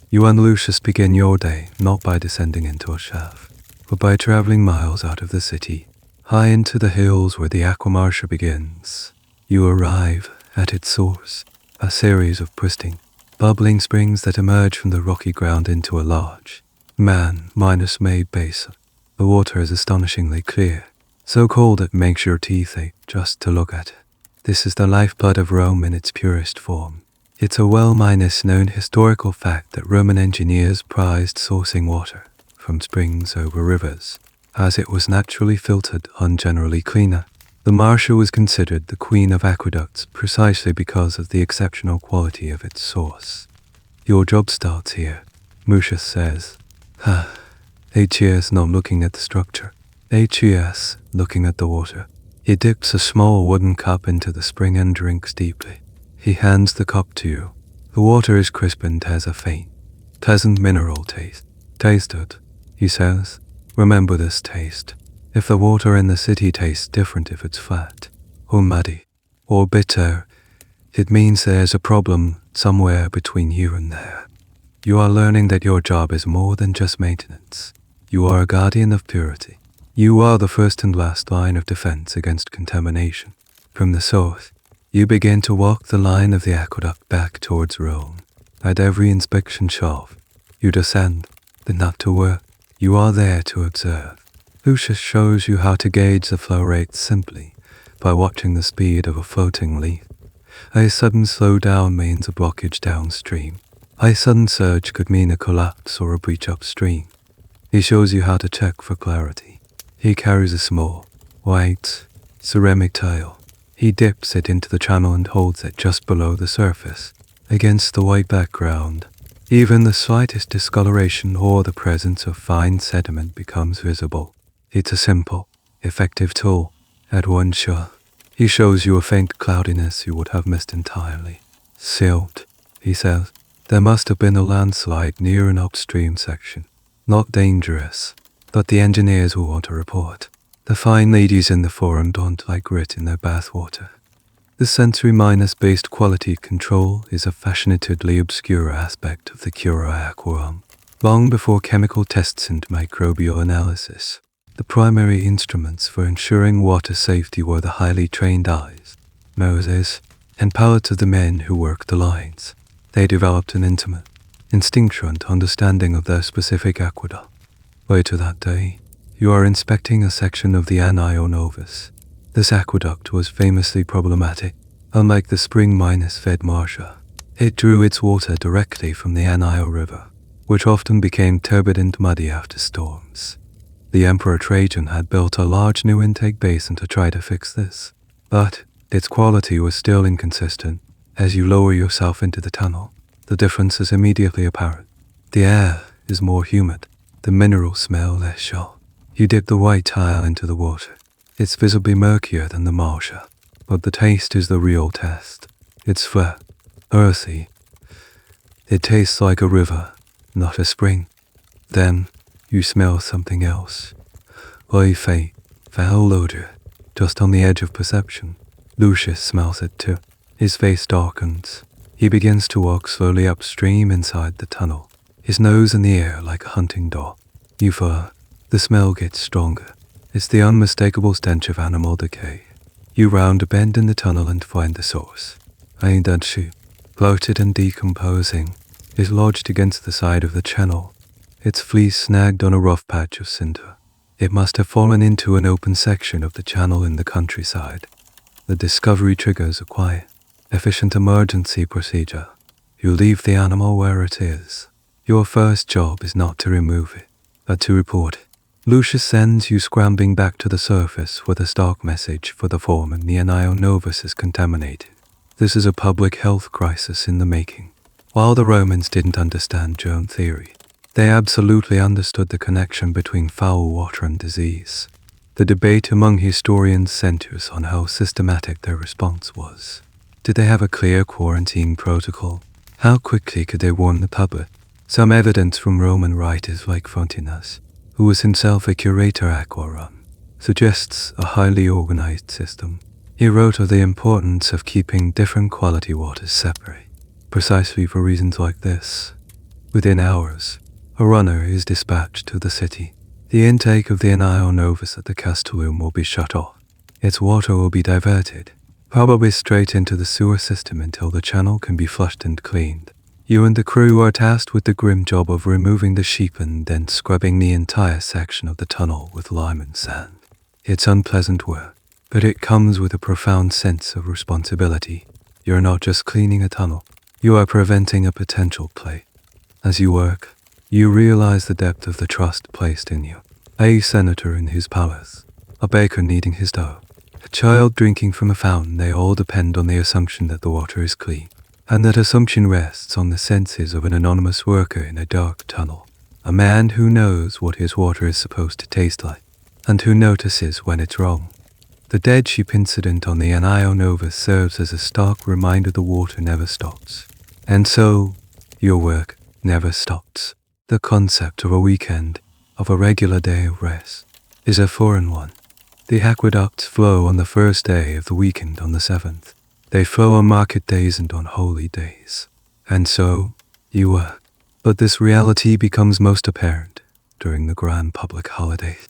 You and Lucius begin your day not by descending into a shaft, but by traveling miles out of the city, high into the hills where the Aqua begins. You arrive at its source, a series of pristine, bubbling springs that emerge from the rocky ground into a large, man-made basin. The water is astonishingly clear, so cold it makes your teeth ache just to look at it. This is the lifeblood of Rome in its purest form. It's a well-known historical fact that Roman engineers prized sourcing water from springs over rivers, as it was naturally filtered and generally cleaner. The Marcia was considered the queen of aqueducts precisely because of the exceptional quality of its source. Your job starts here, Lucius says. H.E.S. not looking at the structure. H.E.S. looking at the water. He dips a small wooden cup into the spring and drinks deeply. He hands the cup to you. The water is crisp and has a faint, pleasant mineral taste. Taste it, he says. Remember this taste. If the water in the city tastes different if it's flat, or muddy, or bitter, it means there's a problem somewhere between here and there. You are learning that your job is more than just maintenance. You are a guardian of purity. You are the first and last line of defense against contamination. From the source, you begin to walk the line of the aqueduct back towards Rome. At every inspection shaft, you descend, but not to work. You are there to observe. Lucius shows you how to gauge the flow rate simply by watching the speed of a floating leaf. A sudden slowdown means a blockage downstream. A sudden surge could mean a collapse or a breach upstream. He shows you how to check for clarity. He carries a small, white, ceramic tile. He dips it into the channel and holds it just below the surface, against the white background. Even the slightest discoloration or the presence of fine sediment becomes visible. It's a simple, effective tool. At one shot, he shows you a faint cloudiness you would have missed entirely. Silt, he says. There must have been a landslide near an upstream section. Not dangerous, but the engineers will want a report. The fine ladies in the forum don't like grit in their bathwater. The sensory-based quality control is a fascinatedly obscure aspect of the Cura Aquarum. Long before chemical tests and microbial analysis, the primary instruments for ensuring water safety were the highly trained eyes, noses, and palates of the men who worked the lines. They developed an intimate, instinctual understanding of their specific aqueduct. Later that day, you are inspecting a section of the Anio Novus. This aqueduct was famously problematic. Unlike the spring-fed Marcia, it drew its water directly from the Anio River, which often became turbid and muddy after storms. The Emperor Trajan had built a large new intake basin to try to fix this, but its quality was still inconsistent. As you lower yourself into the tunnel, the difference is immediately apparent. The air is more humid, the minerals smell less sharp. You dip the white tile into the water. It's visibly murkier than the Marcia, but the taste is the real test. It's flat, earthy. It tastes like a river, not a spring. Then you smell something else. A faint, foul odor, just on the edge of perception. Lucius smells it too. His face darkens. He begins to walk slowly upstream inside the tunnel, his nose in the air like a hunting dog. You follow. The smell gets stronger. It's the unmistakable stench of animal decay. You round a bend in the tunnel and find the source. A dead sheep, bloated and decomposing, is lodged against the side of the channel, its fleece snagged on a rough patch of Sinter. It must have fallen into an open section of the channel in the countryside. The discovery triggers a quiet, efficient emergency procedure. You leave the animal where it is. Your first job is not to remove it, but to report it. Lucius sends you scrambling back to the surface with a stock message for the foreman. The Anio Novus is contaminated. This is a public health crisis in the making. While the Romans didn't understand germ theory, they absolutely understood the connection between foul water and disease. The debate among historians centers on how systematic their response was. Did they have a clear quarantine protocol? How quickly could they warn the public? Some evidence from Roman writers like Frontinus, who was himself a curator aquarum, suggests a highly organized system. He wrote of the importance of keeping different quality waters separate, precisely for reasons like this. Within hours, a runner is dispatched to the city. The intake of the Anio Novus at the Castellum will be shut off. Its water will be diverted, probably straight into the sewer system until the channel can be flushed and cleaned. You and the crew are tasked with the grim job of removing the sheep and then scrubbing the entire section of the tunnel with lime and sand. It's unpleasant work, but it comes with a profound sense of responsibility. You're not just cleaning a tunnel, you are preventing a potential plague. As you work, you realize the depth of the trust placed in you. A senator in his palace, a baker kneading his dough, a child drinking from a fountain, they all depend on the assumption that the water is clean. And that assumption rests on the senses of an anonymous worker in a dark tunnel, a man who knows what his water is supposed to taste like, and who notices when it's wrong. The dead sheep incident on the Anio Novus serves as a stark reminder the water never stops. And so, your work never stops. The concept of a weekend, of a regular day of rest, is a foreign one. The aqueducts flow on the first day of the weekend on the 7th. They flow on market days and on holy days. And so, you work. But this reality becomes most apparent during the grand public holidays.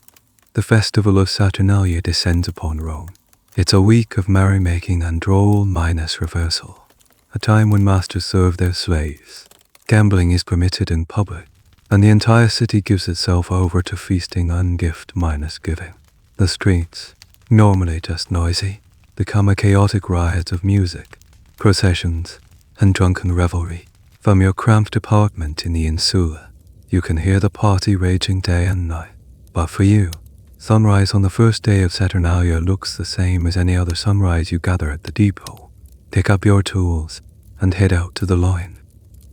The festival of Saturnalia descends upon Rome. It's a week of merrymaking and droll minus reversal. A time when masters serve their slaves. Gambling is permitted in public. and the entire city gives itself over to feasting and gift minus giving. The streets, normally just noisy, become a chaotic riot of music, processions, and drunken revelry. From your cramped apartment in the insula, you can hear the party raging day and night. But for you, sunrise on the first day of Saturnalia looks the same as any other sunrise you gather at the depot. Pick up your tools and head out to the line.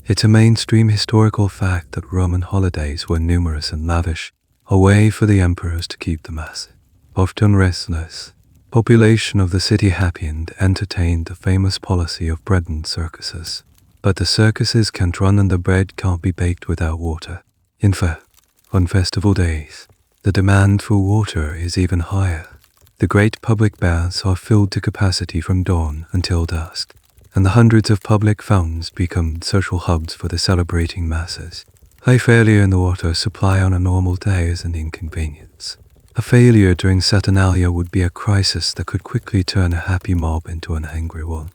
It's a mainstream historical fact that Roman holidays were numerous and lavish, a way for the emperors to keep the massive, often restless, population of the city happy and entertained the famous policy of bread and circuses. But the circuses can't run and the bread can't be baked without water. In fact, on festival days, the demand for water is even higher. The great public baths are filled to capacity from dawn until dusk, and the hundreds of public fountains become social hubs for the celebrating masses. A failure in the water supply on a normal day is an inconvenience. A failure during Saturnalia would be a crisis that could quickly turn a happy mob into an angry one.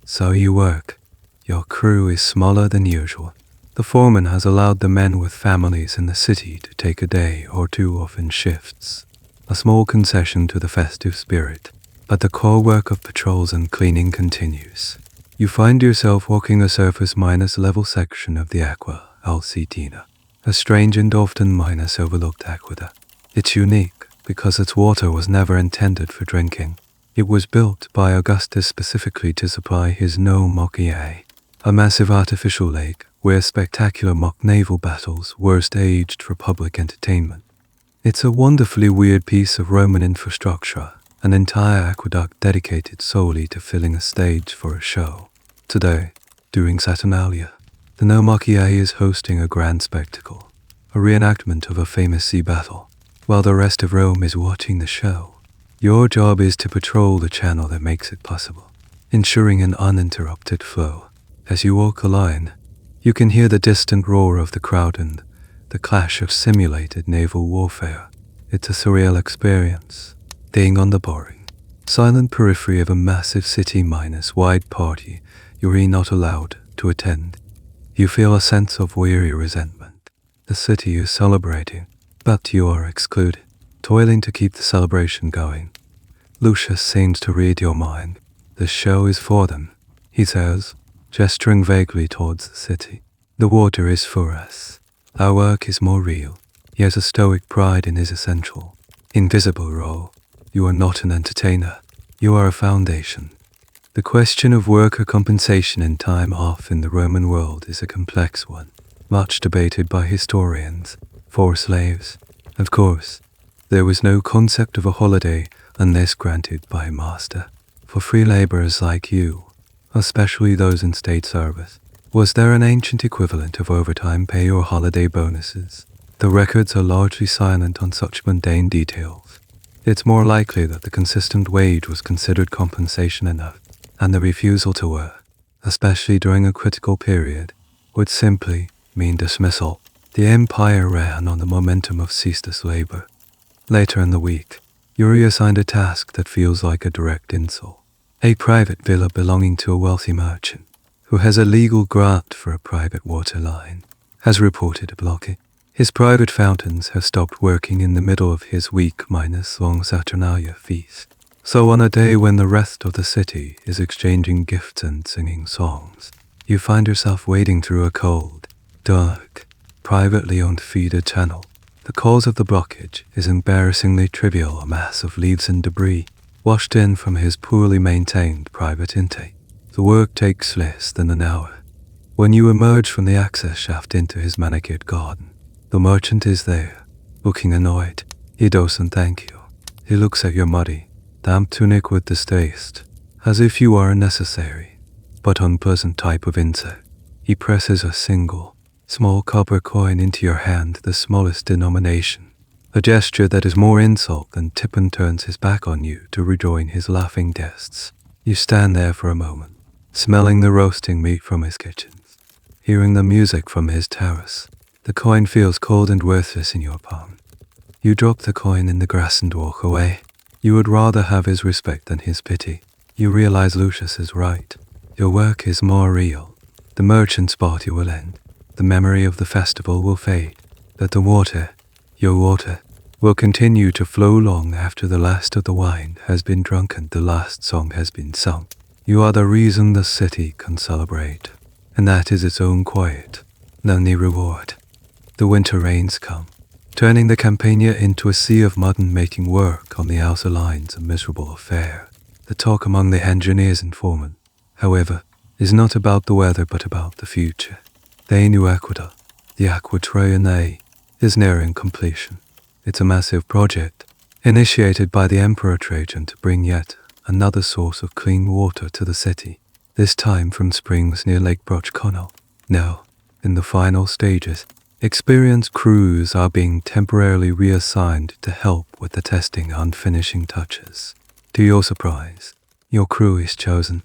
So you work. Your crew is smaller than usual. The foreman has allowed the men with families in the city to take a day or two off in shifts, a small concession to the festive spirit, but the core work of patrols and cleaning continues. You find yourself walking the surface minus level section of the Aqua Alcitina, a strange and often minus overlooked aqueduct. It's unique because its water was never intended for drinking. It was built by Augustus specifically to supply his Aquae, a massive artificial lake where spectacular mock naval battles were staged for public entertainment. It's a wonderfully weird piece of Roman infrastructure, an entire aqueduct dedicated solely to filling a stage for a show. Today, during Saturnalia, the Aqueduct is hosting a grand spectacle, a reenactment of a famous sea battle. While the rest of Rome is watching the show, your job is to patrol the channel that makes it possible, ensuring an uninterrupted flow. As you walk the line, you can hear the distant roar of the crowd and the clash of simulated naval warfare. It's a surreal experience, being on the boring, silent periphery of a massive city minus wide party you're not allowed to attend. You feel a sense of weary resentment. The city is celebrating, but you are excluded, toiling to keep the celebration going. Lucius seems to read your mind. The show is for them, he says, gesturing vaguely towards the city. The water is for us. Our work is more real. He has a stoic pride in his essential, invisible role. You are not an entertainer. You are a foundation. The question of worker compensation and time off in the Roman world is a complex one, much debated by historians. For slaves, of course, there was no concept of a holiday unless granted by a master. For free laborers like you, especially those in state service, was there an ancient equivalent of overtime pay or holiday bonuses? The records are largely silent on such mundane details. It's more likely that the consistent wage was considered compensation enough, and the refusal to work, especially during a critical period, would simply mean dismissal. The empire ran on the momentum of ceaseless labor. Later in the week, you're assigned a task that feels like a direct insult. A private villa belonging to a wealthy merchant, who has a legal grant for a private water line, has reported a blockage. His private fountains have stopped working in the middle of his week-minus-long Saturnalia feast. So on a day when the rest of the city is exchanging gifts and singing songs, you find yourself wading through a cold, dark, privately owned feeder channel. The cause of the blockage is embarrassingly trivial, a mass of leaves and debris washed in from his poorly maintained private intake. The work takes less than an hour. When you emerge from the access shaft into his manicured garden, the merchant is there, looking annoyed. He doesn't thank you. He looks at your muddy, damp tunic with distaste, as if you are a necessary, but unpleasant type of insect. He presses a single, small copper coin into your hand, the smallest denomination, a gesture that is more insult than Tippin turns his back on you to rejoin his laughing guests. You stand there for a moment, smelling the roasting meat from his kitchens, hearing the music from his terrace. The coin feels cold and worthless in your palm. You drop the coin in the grass and walk away. You would rather have his respect than his pity. You realize Lucius is right. Your work is more real. The merchant's party will end. the memory of the festival will fade, but the water, your water, will continue to flow long after the last of the wine has been drunk and the last song has been sung. You are the reason the city can celebrate, and that is its own quiet, lonely reward. The winter rains come, turning the Campania into a sea of mud and making work on the outer lines a miserable affair. The talk among the engineers and foremen, however, is not about the weather but about the future. The new aqueduct, the Aquae, is nearing completion. It's a massive project, initiated by the Emperor Trajan to bring yet another source of clean water to the city, this time from springs near Lake Brochkono. Now, in the final stages, experienced crews are being temporarily reassigned to help with the testing and finishing touches. To your surprise, your crew is chosen.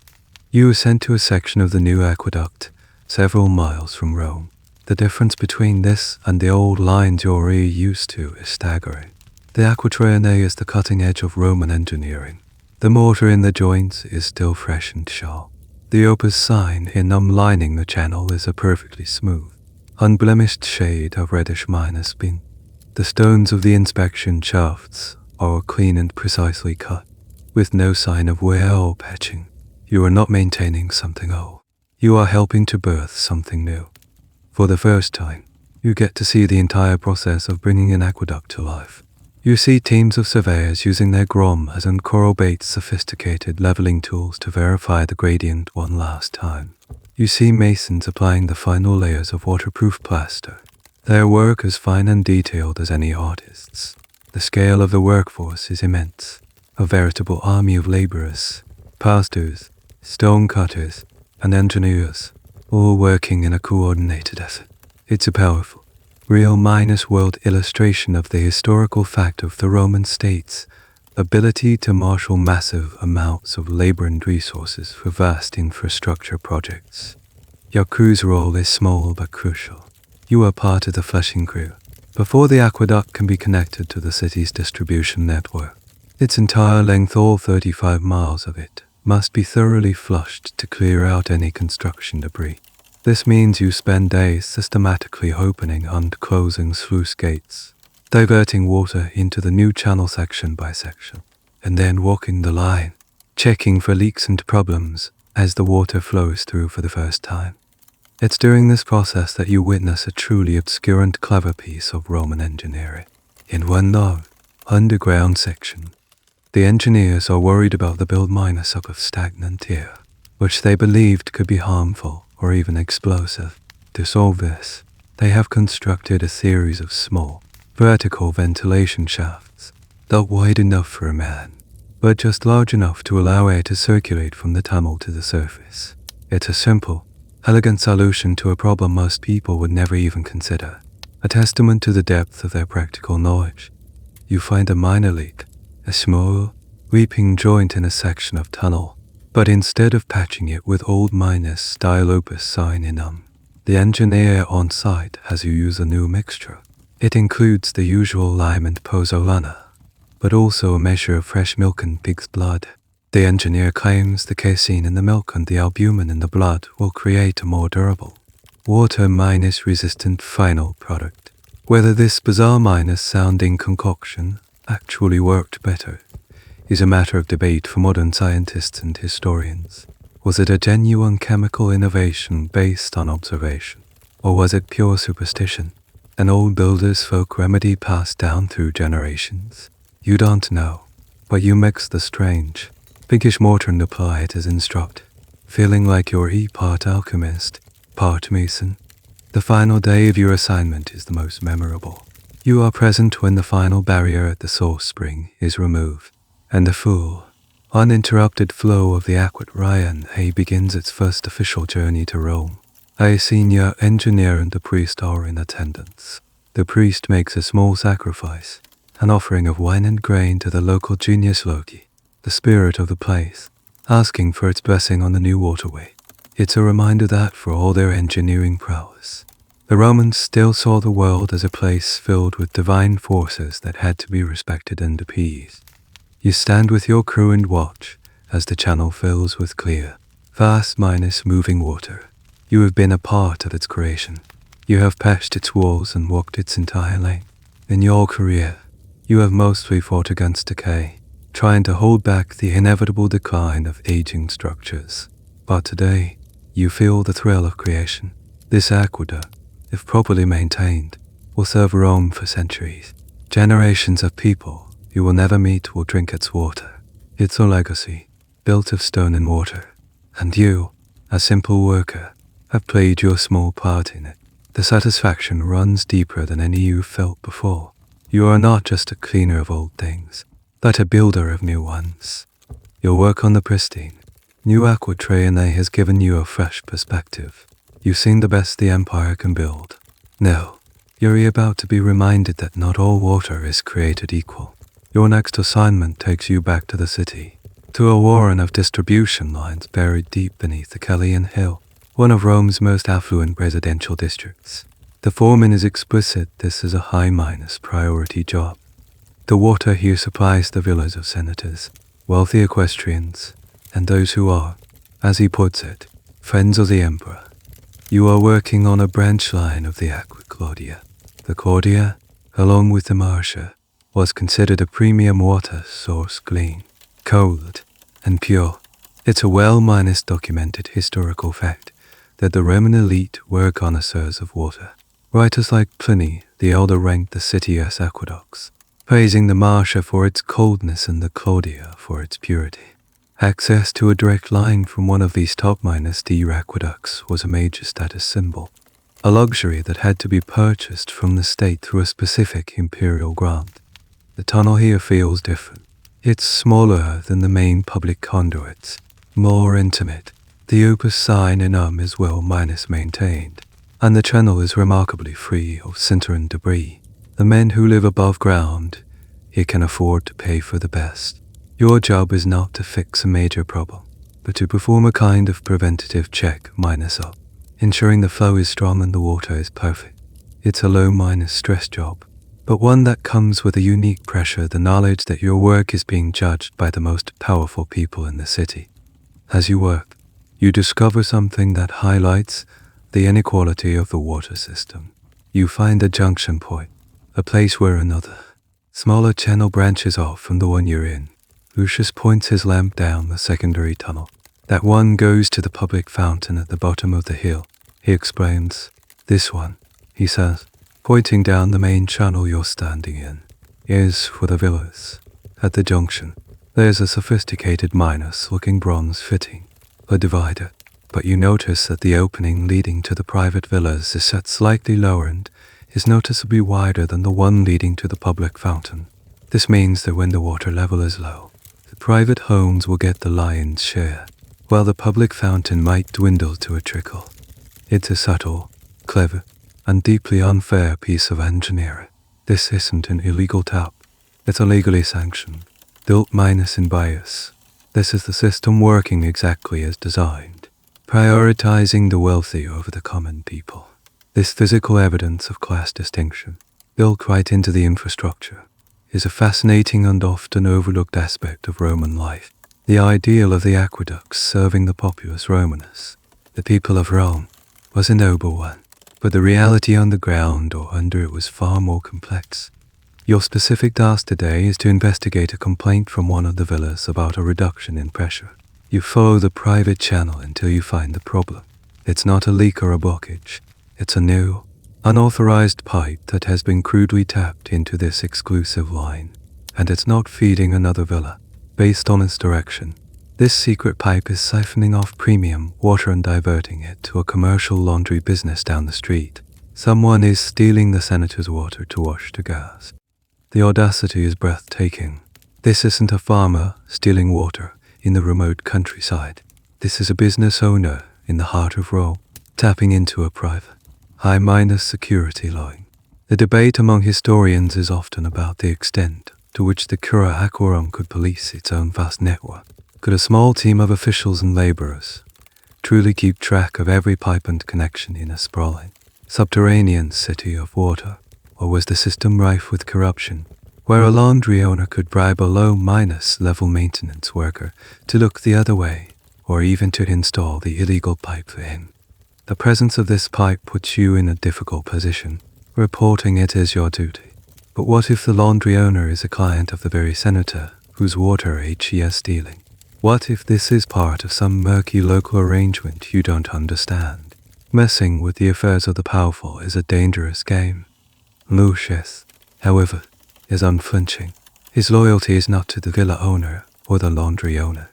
You are sent to a section of the new aqueduct, several miles from Rome. The difference between this and the old lines you're used to is staggering. The Aquae is the cutting edge of Roman engineering. The mortar in the joints is still fresh and sharp. The Opus Signinum lining the channel is a perfectly smooth, unblemished shade of reddish minus pink. The stones of the inspection shafts are clean and precisely cut, with no sign of wear or patching. You are not maintaining something old. You are helping to birth something new. For the first time, you get to see the entire process of bringing an aqueduct to life. You see teams of surveyors using their grommers and Coralbait's sophisticated leveling tools to verify the gradient one last time. You see masons applying the final layers of waterproof plaster. Their work is fine and detailed as any artist's. The scale of the workforce is immense. A veritable army of laborers, pastors, stone cutters, and engineers, all working in a coordinated effort. It's a powerful, real-world illustration of the historical fact of the Roman state's ability to marshal massive amounts of labor and resources for vast infrastructure projects. Your crew's role is small but crucial. You are part of the flushing crew. Before the aqueduct can be connected to the city's distribution network, its entire length, all 35 miles of it, must be thoroughly flushed to clear out any construction debris. This means you spend days systematically opening and closing sluice gates, diverting water into the new channel section by section, and then walking the line, checking for leaks and problems as the water flows through for the first time. It's during this process that you witness a truly obscure and clever piece of Roman engineering. In one large, underground section, the engineers are worried about the build-up of stagnant air, which they believed could be harmful or even explosive. To solve this, they have constructed a series of small, vertical ventilation shafts, not wide enough for a man, but just large enough to allow air to circulate from the tunnel to the surface. It's a simple, elegant solution to a problem most people would never even consider, a testament to the depth of their practical knowledge. You find a minor leak, a small, weeping joint in a section of tunnel, but instead of patching it with old miners-style Opus Signinum, the engineer on site has you use a new mixture. It includes the usual lime and pozzolana, but also a measure of fresh milk and pig's blood. The engineer claims the casein in the milk and the albumin in the blood will create a more durable, water-resistant final product. Whether this bizarre-sounding concoction actually worked better is a matter of debate for modern scientists and historians. Was it a genuine chemical innovation based on observation, or was it pure superstition, an old builder's folk remedy passed down through generations? You don't know, but you mix the strange, pinkish mortar and apply it as instructed, feeling like you're part alchemist, part mason. The final day of your assignment is the most memorable. You are present when the final barrier at the source spring is removed, and the full, uninterrupted flow of the Aquae begins its first official journey to Rome. A senior engineer and the priest are in attendance. The priest makes a small sacrifice, an offering of wine and grain to the local genius loci, the spirit of the place, asking for its blessing on the new waterway. It's a reminder that, for all their engineering prowess, the Romans still saw the world as a place filled with divine forces that had to be respected and appeased. You stand with your crew and watch as the channel fills with clear, fast-moving water. You have been a part of its creation. You have patched its walls and walked its entire length. In your career, you have mostly fought against decay, trying to hold back the inevitable decline of aging structures. But today, you feel the thrill of creation. This aqueduct, if properly maintained, will serve Rome for centuries. Generations of people you will never meet will drink its water. It's a legacy, built of stone and water. And you, a simple worker, have played your small part in it. The satisfaction runs deeper than any you've felt before. You are not just a cleaner of old things, but a builder of new ones. Your work on the pristine, new Aquae has given you a fresh perspective. You've seen the best the Empire can build. Now, you're about to be reminded that not all water is created equal. Your next assignment takes you back to the city, to a warren of distribution lines buried deep beneath the Castellum Hill, one of Rome's most affluent residential districts. The foreman is explicit this is a high-minus priority job. The water here supplies the villas of senators, wealthy equestrians, and those who are, as he puts it, friends of the emperor. You are working on a branch line of the Aqueducts. The Collegia, along with the Marcia, was considered a premium water source, clean, cold, and pure. It's a well-minus documented historical fact that the Roman elite were connoisseurs of water. Writers like Pliny the Elder ranked the city as aqueducts, praising the Marcia for its coldness and the Collegia for its purity. Access to a direct line from one of these top-D aqueducts was a major status symbol, a luxury that had to be purchased from the state through a specific imperial grant. The tunnel here feels different. It's smaller than the main public conduits, more intimate. The Opus Signinum is well-minus maintained, and the channel is remarkably free of Sinter and debris. The men who live above ground here can afford to pay for the best. Your job is not to fix a major problem, but to perform a kind of preventative check -up, ensuring the flow is strong and the water is perfect. It's a low-minus stress job, but one that comes with a unique pressure, the knowledge that your work is being judged by the most powerful people in the city. As you work, you discover something that highlights the inequality of the water system. You find a junction point, a place where another, smaller channel branches off from the one you're in. Lucius points his lamp down the secondary tunnel. That one goes to the public fountain at the bottom of the hill. He explains. This one, he says, pointing down the main channel you're standing in, is for the villas. At the junction, there's a sophisticated minus-looking bronze fitting, a divider, but you notice that the opening leading to the private villas is set slightly lower and is noticeably wider than the one leading to the public fountain. This means that when the water level is low, the private homes will get the lion's share, while the public fountain might dwindle to a trickle. It's a subtle, clever, and deeply unfair piece of engineering. This isn't an illegal tap. It's a legally sanctioned, built in bias. This is the system working exactly as designed, prioritizing the wealthy over the common people. This physical evidence of class distinction, built right into the infrastructure, is a fascinating and often overlooked aspect of Roman life. The ideal of the aqueducts serving the populus Romanus, the people of Rome, was a noble one, but the reality on the ground or under it was far more complex. Your specific task today is to investigate a complaint from one of the villas about a reduction in pressure. You follow the private channel until you find the problem. It's not a leak or a blockage. It's a new, unauthorized pipe that has been crudely tapped into this exclusive line, and it's not feeding another villa. Based on its direction, this secret pipe is siphoning off premium water and diverting it to a commercial laundry business down the street. Someone is stealing the senator's water to wash the gas. The audacity is breathtaking. This isn't a farmer stealing water in the remote countryside. This is a business owner in the heart of Rome, tapping into a private, high-minus security line. The debate among historians is often about the extent to which the Cura Aquarum could police its own vast network. Could a small team of officials and laborers truly keep track of every pipe and connection in a sprawling, subterranean city of water? Or was the system rife with corruption, where a laundry owner could bribe a low-level maintenance worker to look the other way, or even to install the illegal pipe for him? The presence of this pipe puts you in a difficult position. Reporting it is your duty. But what if the laundry owner is a client of the very senator whose water he is stealing? What if this is part of some murky local arrangement you don't understand? Messing with the affairs of the powerful is a dangerous game. Lucius, however, is unflinching. His loyalty is not to the villa owner or the laundry owner.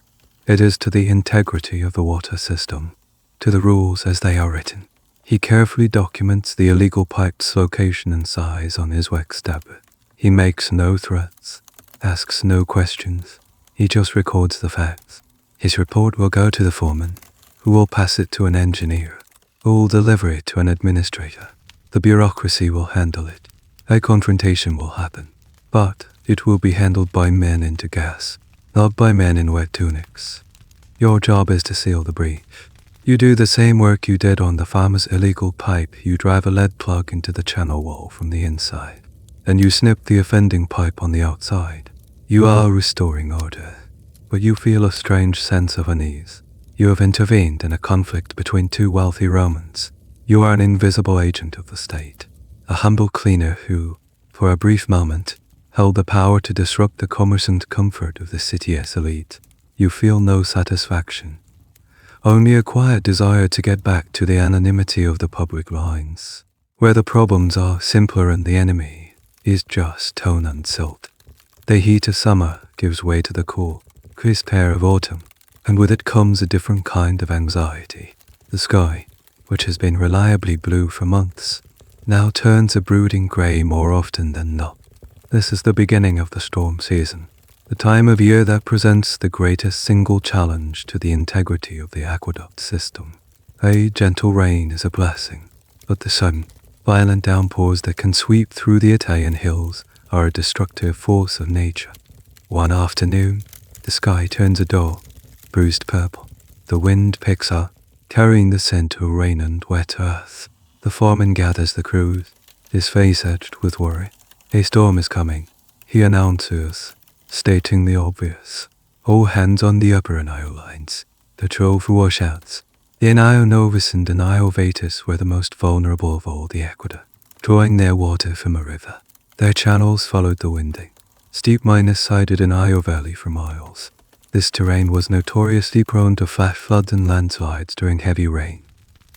It is to the integrity of the water system, to the rules as they are written. He carefully documents the illegal pipe's location and size on his wax tablet. He makes no threats, asks no questions. He just records the facts. His report will go to the foreman, who will pass it to an engineer, who will deliver it to an administrator. The bureaucracy will handle it. A confrontation will happen, but it will be handled by men into gas, not by men in wet tunics. Your job is to seal the breach. You do the same work you did on the farmer's illegal pipe. You drive a lead plug into the channel wall from the inside, and you snip the offending pipe on the outside. You are restoring order, but you feel a strange sense of unease. You have intervened in a conflict between two wealthy Romans. You are an invisible agent of the state, a humble cleaner who, for a brief moment, held the power to disrupt the commerce and comfort of the city's elite. You feel no satisfaction, only a quiet desire to get back to the anonymity of the public lines, where the problems are simpler and the enemy is just tone and silt. The heat of summer gives way to the cool, crisp air of autumn, and with it comes a different kind of anxiety. The sky, which has been reliably blue for months, now turns a brooding grey more often than not. This is the beginning of the storm season, the time of year that presents the greatest single challenge to the integrity of the aqueduct system. A gentle rain is a blessing, but the sudden, violent downpours that can sweep through the Italian hills are a destructive force of nature. One afternoon, the sky turns a dull, bruised purple. The wind picks up, carrying the scent of rain and wet earth. The foreman gathers the crews, his face etched with worry. A storm is coming, he announces, stating the obvious. All hands on the upper Nile lines. The trove washouts. The Nile Novus and the Nile Vetus were the most vulnerable of all the aqueducts, drawing their water from a river. Their channels followed the winding. Steep miners sided in Nile Valley for miles. This terrain was notoriously prone to flash floods and landslides during heavy rain.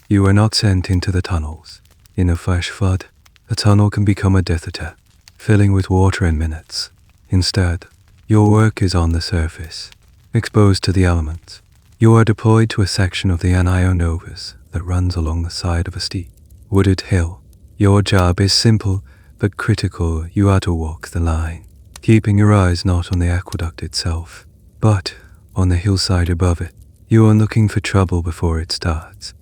You are not sent into the tunnels. In a flash flood, a tunnel can become a death attack, filling with water in minutes. Instead, your work is on the surface, exposed to the elements. You are deployed to a section of the Nile Novus that runs along the side of a steep, wooded hill. Your job is simple but critical. You are to walk the line, keeping your eyes not on the aqueduct itself, but on the hillside above it. You are looking for trouble before it starts.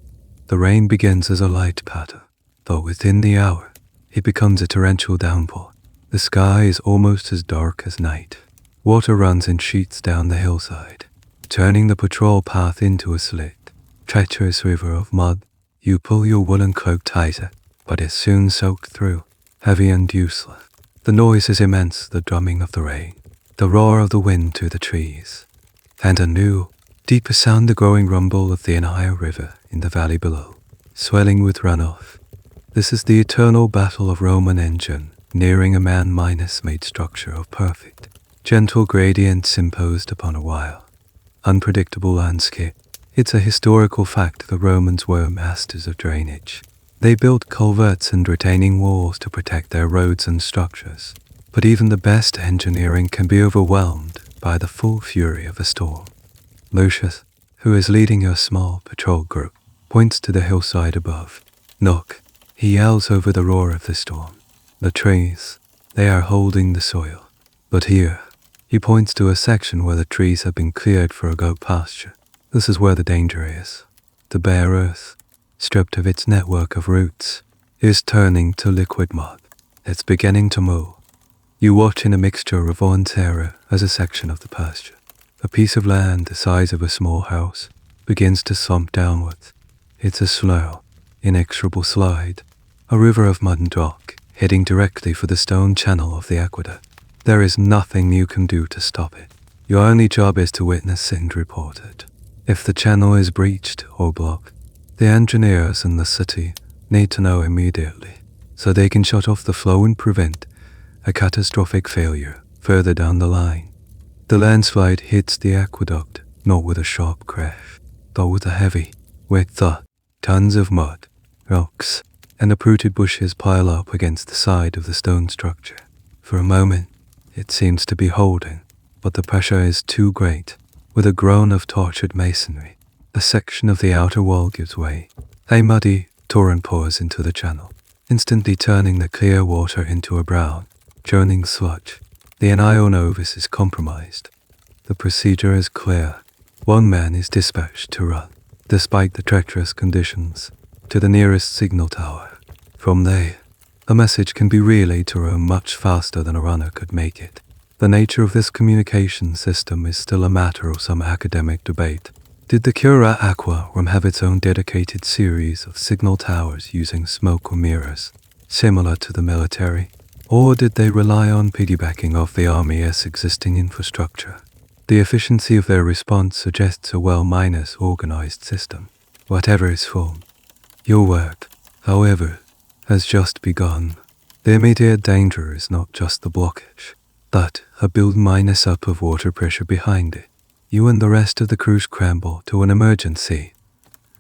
The rain begins as a light patter, though within the hour, it becomes a torrential downpour. The sky is almost as dark as night. Water runs in sheets down the hillside, turning the patrol path into a slit, treacherous river of mud. You pull your woolen cloak tighter, but it's soon soaked through, heavy and useless. The noise is immense, the drumming of the rain, the roar of the wind through the trees, and a new, deeper sound, the growing rumble of the Nile River in the valley below, swelling with runoff. This is the eternal battle of Roman engine, nearing a man-minus made structure of perfect, gentle gradients imposed upon a wild, unpredictable landscape. It's a historical fact the Romans were masters of drainage. They built culverts and retaining walls to protect their roads and structures. But even the best engineering can be overwhelmed by the full fury of a storm. Lucius, who is leading your small patrol group, points to the hillside above. Look, he yells over the roar of the storm. The trees, they are holding the soil. But here, he points to a section where the trees have been cleared for a goat pasture. This is where the danger is. The bare earth, stripped of its network of roots, is turning to liquid mud. It's beginning to mold. You watch in a mixture of awe and terror as a section of the pasture, a piece of land the size of a small house, begins to slump downwards. It's a slow, inexorable slide, a river of mud and rock, heading directly for the stone channel of the aqueduct. There is nothing you can do to stop it. Your only job is to witness and report it. If the channel is breached or blocked, The engineers in the city need to know immediately, so they can shut off the flow and prevent a catastrophic failure further down the line. The landslide hits the aqueduct not with a sharp crash, but with a heavy, wet thud. Tons of mud, rocks, and uprooted bushes pile up against the side of the stone structure. For a moment, it seems to be holding, but the pressure is too great. With a groan of tortured masonry, a section of the outer wall gives way. A muddy torrent pours into the channel, instantly turning the clear water into a brown, churning sludge. The Urbis is compromised. The procedure is clear. One man is dispatched to run, despite the treacherous conditions, to the nearest signal tower. From there, a message can be relayed to Rome much faster than a runner could make it. The nature of this communication system is still a matter of some academic debate. Did the Cura Aqua Rome have its own dedicated series of signal towers using smoke or mirrors, similar to the military? Or did they rely on piggybacking off the Army's existing infrastructure? The efficiency of their response suggests a well-minus organized system, whatever its form. Your work, however, has just begun. The immediate danger is not just the blockage, but a build minus up of water pressure behind it. You and the rest of the crew scramble to an emergency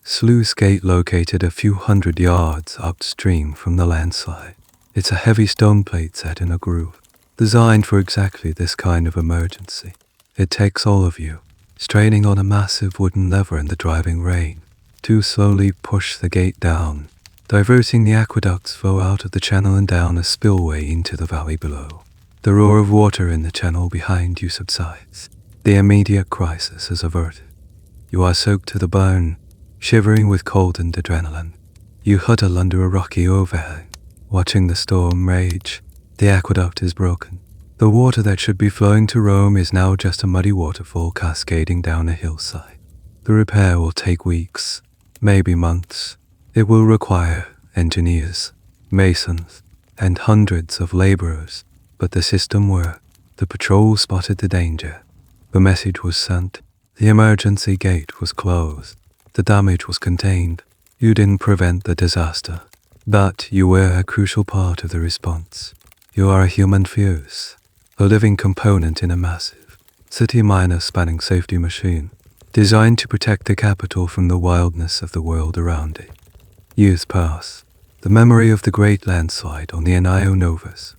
sluice gate located a few hundred yards upstream from the landslide. It's a heavy stone plate set in a groove, designed for exactly this kind of emergency. It takes all of you, straining on a massive wooden lever in the driving rain, to slowly push the gate down, diverting the aqueduct's flow out of the channel and down a spillway into the valley below. The roar of water in the channel behind you subsides. The immediate crisis is averted. You are soaked to the bone, shivering with cold and adrenaline. You huddle under a rocky overhang, watching the storm rage. The aqueduct is broken. The water that should be flowing to Rome is now just a muddy waterfall cascading down a hillside. The repair will take weeks, maybe months. It will require engineers, masons, and hundreds of laborers, but the system worked. The patrol spotted the danger. The message was sent. The emergency gate was closed. The damage was contained. You didn't prevent the disaster, but you were a crucial part of the response. You are a human fuse, a living component in a massive, city-minor spanning safety machine, designed to protect the capital from the wildness of the world around it. Years pass. The memory of the great landslide on the Anio Novus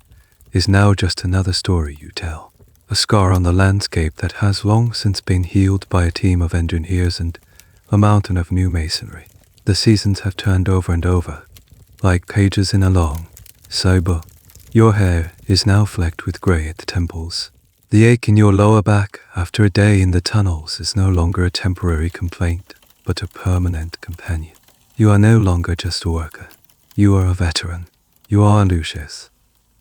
is now just another story you tell, a scar on the landscape that has long since been healed by a team of engineers and a mountain of new masonry. The seasons have turned over and over, like pages in a long, sober. Your hair is now flecked with grey at the temples. The ache in your lower back after a day in the tunnels is no longer a temporary complaint, but a permanent companion. You are no longer just a worker. You are a veteran. You are Lucius.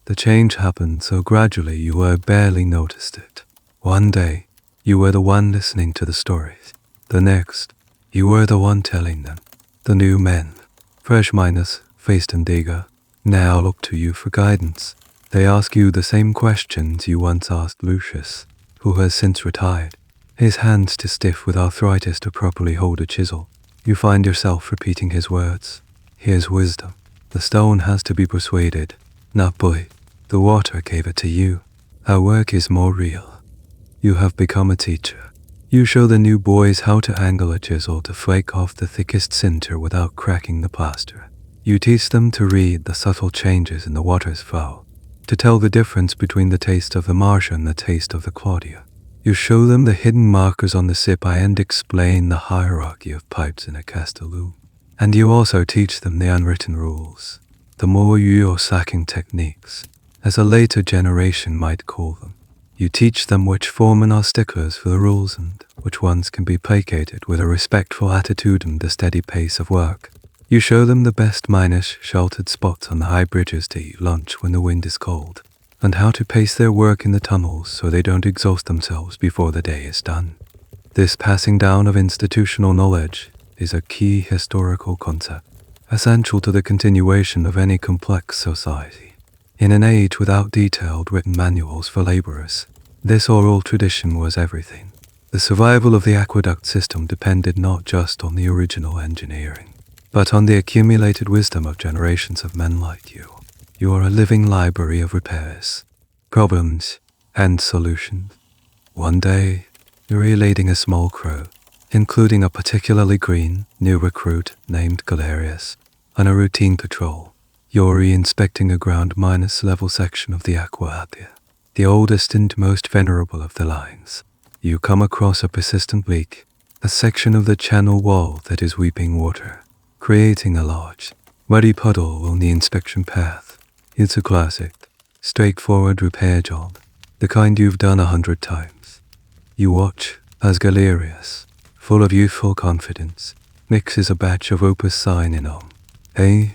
The change happened so gradually you barely noticed it. One day, you were the one listening to the stories. The next, you were the one telling them. The new men, fresh miners, faced and eager, now look to you for guidance. They ask you the same questions you once asked Lucius, who has since retired, his hands still stiff with arthritis to properly hold a chisel. You find yourself repeating his words. Here's wisdom. The stone has to be persuaded, not bullied. The water gave it to you. Our work is more real. You have become a teacher. You show the new boys how to angle a chisel to flake off the thickest sinter without cracking the plaster. You teach them to read the subtle changes in the water's flow, to tell the difference between the taste of the Marcia and the taste of the Claudia. You show them the hidden markers on the Sipi and explain the hierarchy of pipes in a Castellum. And you also teach them the unwritten rules, the more sacking techniques, as a later generation might call them. You teach them which foremen are sticklers for the rules and which ones can be placated with a respectful attitude and a steady pace of work. You show them the best minus sheltered spots on the high bridges to eat lunch when the wind is cold, and how to pace their work in the tunnels so they don't exhaust themselves before the day is done. This passing down of institutional knowledge is a key historical concept, essential to the continuation of any complex society. In an age without detailed written manuals for laborers, this oral tradition was everything. The survival of the aqueduct system depended not just on the original engineering, but on the accumulated wisdom of generations of men like you. You are a living library of repairs, problems, and solutions. One day, you're relaying a small crew, including a particularly green, new recruit named Galerius, on a routine patrol. You're re-inspecting a ground-minus level section of the Aqueduct, the oldest and most venerable of the lines. You come across a persistent leak, a section of the channel wall that is weeping water, creating a large, muddy puddle on the inspection path. It's a classic, straightforward repair job, the kind you've done 100 times. You watch as Galerius, full of youthful confidence, mixes a batch of Opus Signinum. Hey,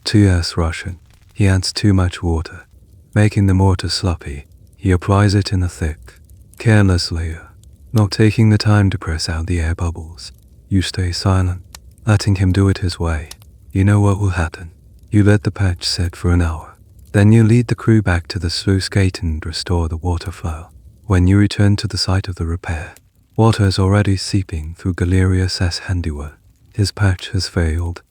T.S. Russian. He adds too much water, making the mortar sloppy. He applies it in a thick, careless layer, not taking the time to press out the air bubbles. You stay silent, letting him do it his way. You know what will happen. You let the patch set for an hour. Then you lead the crew back to the sluice gate and restore the water flow. When you return to the site of the repair, water is already seeping through Galerius' handiwork. His patch has failed.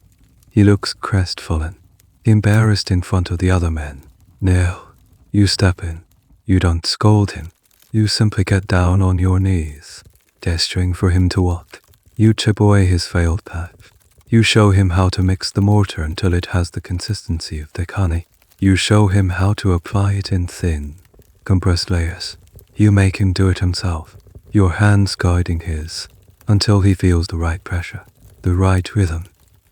He looks crestfallen, embarrassed in front of the other men. Now, you step in. You don't scold him. You simply get down on your knees, gesturing for him to walk. You chip away his failed patch. You show him how to mix the mortar until it has the consistency of thick honey. You show him how to apply it in thin, compressed layers. You make him do it himself, your hands guiding his, until he feels the right pressure, the right rhythm.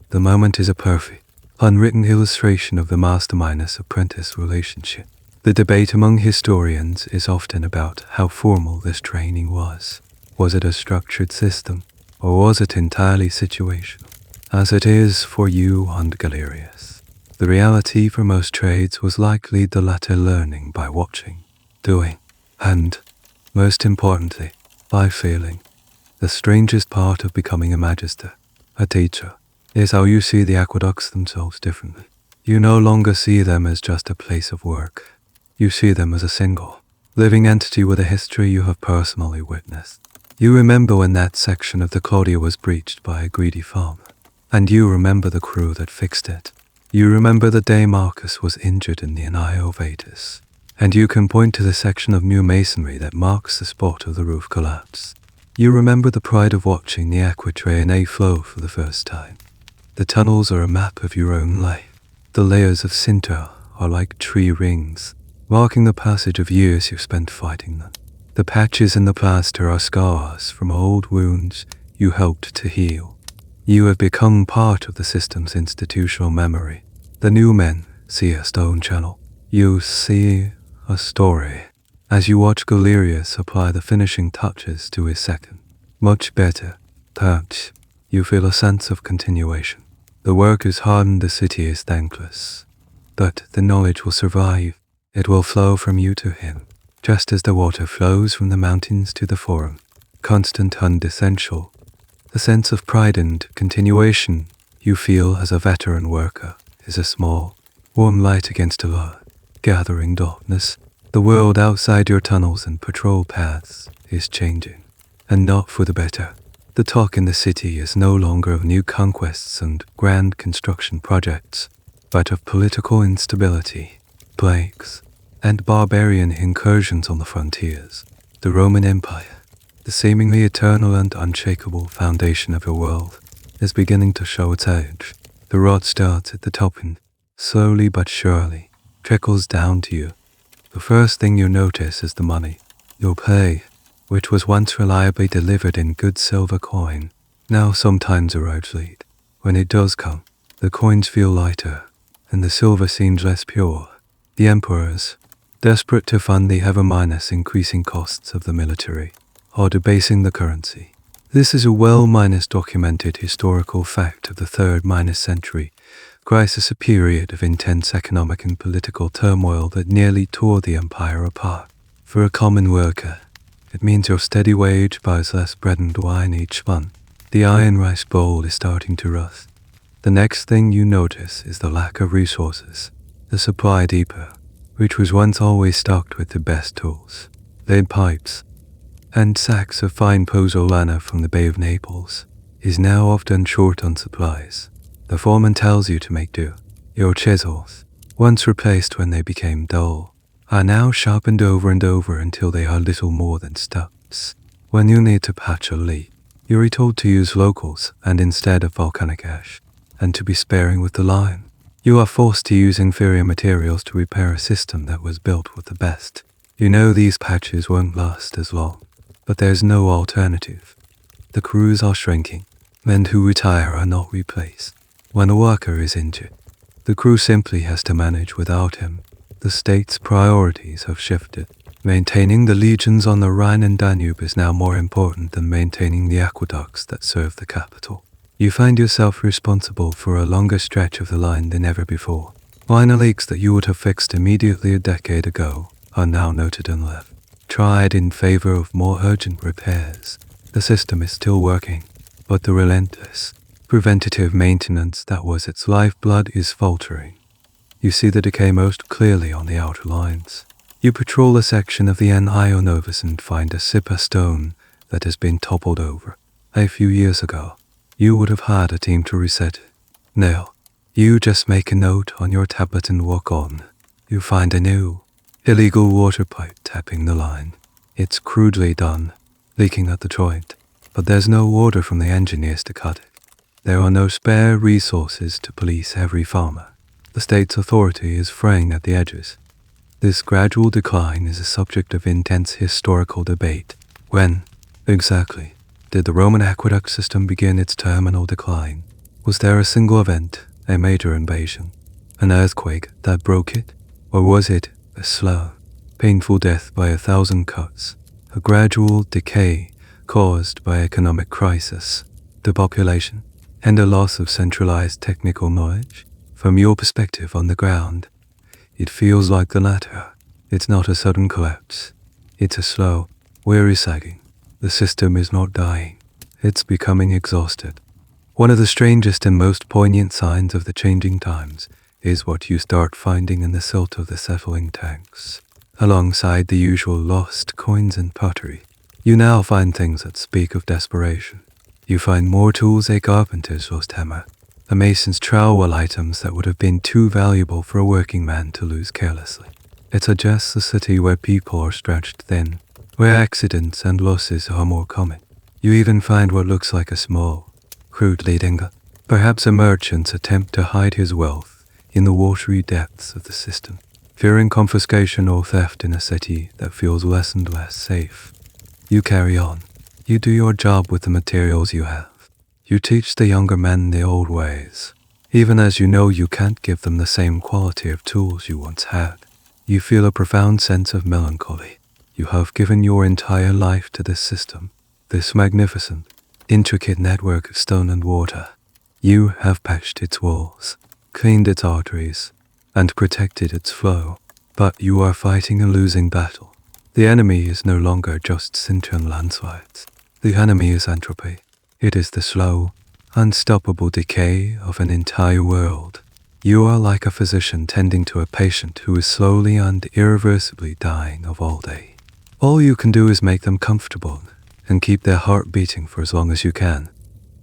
The moment is a perfect, unwritten illustration of the master-apprentice relationship. The debate among historians is often about how formal this training was. Was it a structured system, or was it entirely situational, as it is for you and Galerius? The reality for most trades was likely the latter, learning by watching, doing, and, most importantly, by feeling. The strangest part of becoming a magister, a teacher, is how you see the aqueducts themselves differently. You no longer see them as just a place of work. You see them as a single, living entity with a history you have personally witnessed. You remember when that section of the Collegia was breached by a greedy farmer, and you remember the crew that fixed it. You remember the day Marcus was injured in the Iovatus, and you can point to the section of new masonry that marks the spot of the roof collapse. You remember the pride of watching the Aquae flow for the first time. The tunnels are a map of your own life. The layers of Sinter are like tree rings, marking the passage of years you've spent fighting them. The patches in the plaster are scars from old wounds you helped to heal. You have become part of the system's institutional memory. The new men see a stone channel. You see a story as you watch Galerius apply the finishing touches to his second, much better touch. You feel a sense of continuation. The work is hard and the city is thankless, but the knowledge will survive. It will flow from you to him, just as the water flows from the mountains to the forum, constant and essential. The sense of pride and continuation you feel as a veteran worker is a small, warm light against a large, gathering darkness. The world outside your tunnels and patrol paths is changing, and not for the better. The talk in the city is no longer of new conquests and grand construction projects, but of political instability, plagues, and barbarian incursions on the frontiers. The Roman Empire, the seemingly eternal and unshakable foundation of your world, is beginning to show its age. The rot starts at the top and, slowly but surely, trickles down to you. The first thing you notice is the money. Your pay, which was once reliably delivered in good silver coin, now sometimes arrives late. When it does come, the coins feel lighter, and the silver seems less pure. The emperors, desperate to fund the ever-increasing costs of the military, are debasing the currency. This is a well-documented historical fact of the 3rd century crisis, a period of intense economic and political turmoil that nearly tore the empire apart. For a common worker, it means your steady wage buys less bread and wine each month. The iron rice bowl is starting to rust. The next thing you notice is the lack of resources. The supply depot, which was once always stocked with the best tools, lead pipes, and sacks of fine pozzolana from the Bay of Naples, is now often short on supplies. The foreman tells you to make do. Your chisels, once replaced when they became dull, are now sharpened over and over until they are little more than stubs. When you need to patch a leak, you are told to use locals and instead of volcanic ash, and to be sparing with the lime. You are forced to use inferior materials to repair a system that was built with the best. You know these patches won't last as long, but there's no alternative. The crews are shrinking. Men who retire are not replaced. When a worker is injured, the crew simply has to manage without him. The state's priorities have shifted. Maintaining the legions on the Rhine and Danube is now more important than maintaining the aqueducts that serve the capital. You find yourself responsible for a longer stretch of the line than ever before. Minor leaks that you would have fixed immediately a decade ago are now noted and left, tried in favor of more urgent repairs. The system is still working, but the relentless, preventative maintenance that was its lifeblood is faltering. You see the decay most clearly on the outer lines. You patrol a section of the Ionovus and find a Sippa stone that has been toppled over. A few years ago, you would have had a team to reset it. Now, you just make a note on your tablet and walk on. You find a new, illegal water pipe tapping the line. It's crudely done, leaking at the joint, but there's no order from the engineers to cut it. There are no spare resources to police every farmer. The state's authority is fraying at the edges. This gradual decline is a subject of intense historical debate. When, exactly, did the Roman aqueduct system begin its terminal decline? Was there a single event, a major invasion, an earthquake that broke it? Or was it a slow, painful death by 1,000 cuts, a gradual decay caused by economic crisis, depopulation, and a loss of centralized technical knowledge? From your perspective on the ground, it feels like the latter. It's not a sudden collapse. It's a slow, weary sagging. The system is not dying. It's becoming exhausted. One of the strangest and most poignant signs of the changing times is what you start finding in the silt of the settling tanks. Alongside the usual lost coins and pottery, you now find things that speak of desperation. You find more tools a carpenter's lost hammer, a mason's trowel, items that would have been too valuable for a working man to lose carelessly. It suggests a city where people are stretched thin, where accidents and losses are more common. You even find what looks like a small, crude leading, perhaps a merchant's attempt to hide his wealth in the watery depths of the system, fearing confiscation or theft in a city that feels less and less safe. You carry on. You do your job with the materials you have. You teach the younger men the old ways, even as you know you can't give them the same quality of tools you once had. You feel a profound sense of melancholy. You have given your entire life to this system, this magnificent, intricate network of stone and water. You have patched its walls, cleaned its arteries, and protected its flow, but you are fighting a losing battle. The enemy is no longer just Sinter and landslides. The enemy is entropy. It is the slow, unstoppable decay of an entire world. You are like a physician tending to a patient who is slowly and irreversibly dying of old age. All you can do is make them comfortable and keep their heart beating for as long as you can.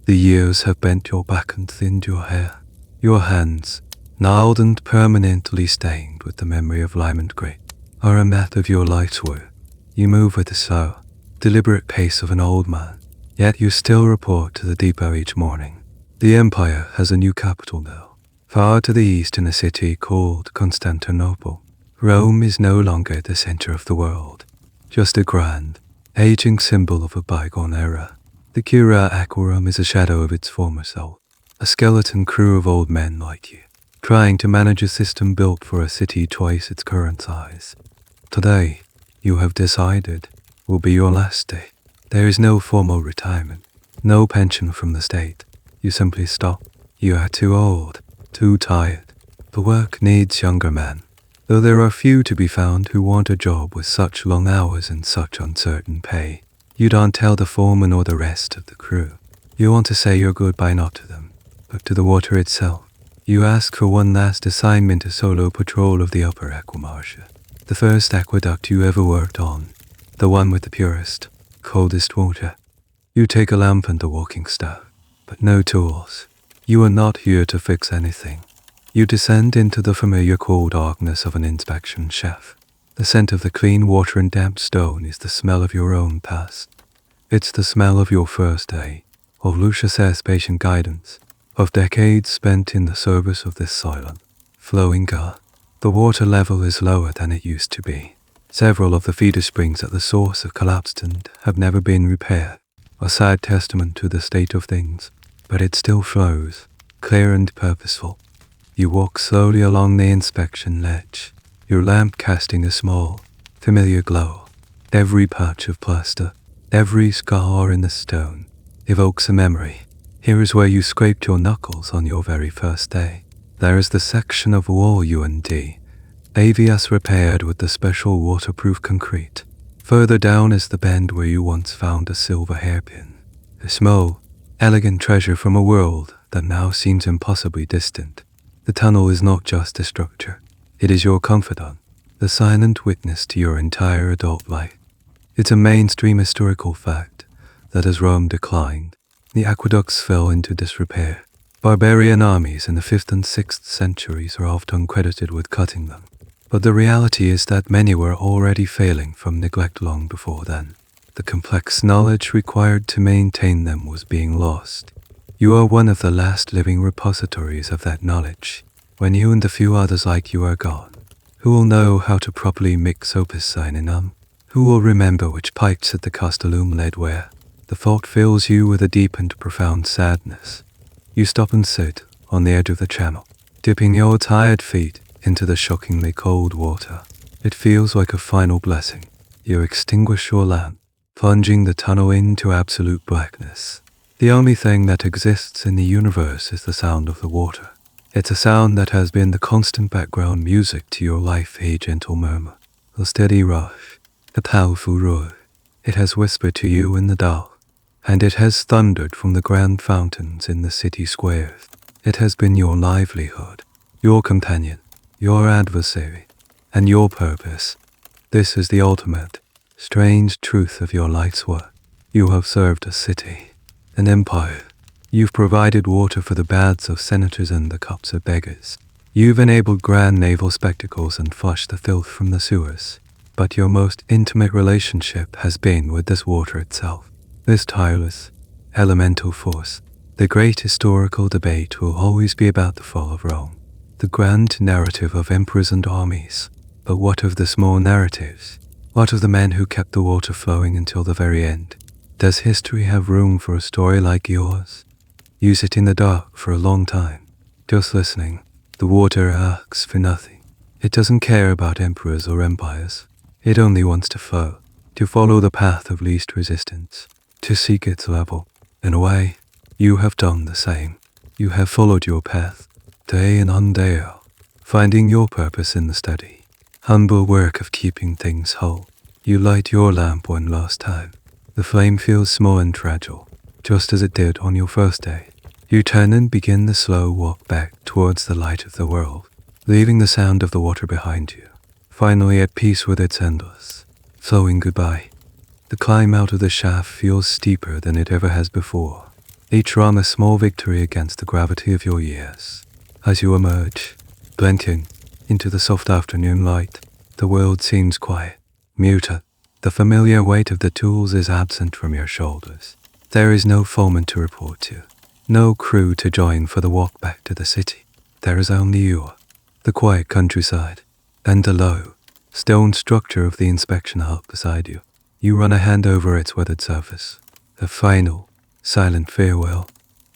The years have bent your back and thinned your hair. Your hands, gnarled and permanently stained with the memory of lime and grit, are a map of your life's work. You move with the slow, deliberate pace of an old man, yet you still report to the depot each morning. The empire has a new capital now, far to the east in a city called Constantinople. Rome is no longer the center of the world, just a grand, aging symbol of a bygone era. The Cura Aquarum is a shadow of its former self, a skeleton crew of old men like you, trying to manage a system built for a city twice its current size. Today, you have decided, will be your last day. There is no formal retirement, no pension from the state. You simply stop. You are too old, too tired. The work needs younger men, though there are few to be found who want a job with such long hours and such uncertain pay. You don't tell the foreman or the rest of the crew. You want to say your goodbye not to them, but to the water itself. You ask for one last assignment, a solo patrol of the upper Aquamarcia, the first aqueduct you ever worked on, the one with the purest, coldest water. You take a lamp and a walking staff, but no tools. You are not here to fix anything. You descend into the familiar cool darkness of an inspection chef. The scent of the clean water and damp stone is the smell of your own past. It's the smell of your first day, of Lucius' patient guidance, of decades spent in the service of this silent, flowing God. The water level is lower than it used to be. Several of the feeder springs at the source have collapsed and have never been repaired, a sad testament to the state of things, but it still flows, clear and purposeful. You walk slowly along the inspection ledge, your lamp casting a small, familiar glow. Every patch of plaster, every scar in the stone, evokes a memory. Here is where you scraped your knuckles on your very first day. There is the section of wall UND, AVS repaired with the special waterproof concrete. Further down is the bend where you once found a silver hairpin, a small, elegant treasure from a world that now seems impossibly distant. The tunnel is not just a structure. It is your confidant, the silent witness to your entire adult life. It's a mainstream historical fact that as Rome declined, the aqueducts fell into disrepair. Barbarian armies in the 5th and 6th centuries are often credited with cutting them, but the reality is that many were already failing from neglect long before then. The complex knowledge required to maintain them was being lost. You are one of the last living repositories of that knowledge. When you and a few others like you are gone, who will know how to properly mix Opus Signinum? Who will remember which pipes at the Castellum led where? The thought fills you with a deep and profound sadness. You stop and sit on the edge of the channel, dipping your tired feet into the shockingly cold water. It feels like a final blessing. You extinguish your lamp, plunging the tunnel into absolute blackness. The only thing that exists in the universe is the sound of the water. It's a sound that has been the constant background music to your life, a gentle murmur, a steady rush, a powerful roar. It has whispered to you in the dark, and it has thundered from the grand fountains in the city squares. It has been your livelihood, your companion, your adversary, and your purpose. This is the ultimate, strange truth of your life's work. You have served a city, an empire. You've provided water for the baths of senators and the cups of beggars. You've enabled grand naval spectacles and flushed the filth from the sewers. But your most intimate relationship has been with this water itself. This tireless, elemental force. The great historical debate will always be about the fall of Rome, the grand narrative of emperors and armies. But what of the small narratives? What of the men who kept the water flowing until the very end? Does history have room for a story like yours? You sit in the dark for a long time, just listening. The water asks for nothing. It doesn't care about emperors or empires. It only wants to flow, to follow the path of least resistance, to seek its level. In a way, you have done the same. You have followed your path, day in and day out, finding your purpose in the steady, humble work of keeping things whole. You light your lamp one last time. The flame feels small and fragile, just as it did on your first day. You turn and begin the slow walk back towards the light of the world, leaving the sound of the water behind you, finally at peace with its endless, flowing goodbye. The climb out of the shaft feels steeper than it ever has before, each rung a small victory against the gravity of your years. As you emerge, blinking, into the soft afternoon light, the world seems quiet, muted. The familiar weight of the tools is absent from your shoulders. There is no foreman to report to, no crew to join for the walk back to the city. There is only you, the quiet countryside, and the low, stone structure of the inspection hut beside you. You run a hand over its weathered surface, a final, silent farewell.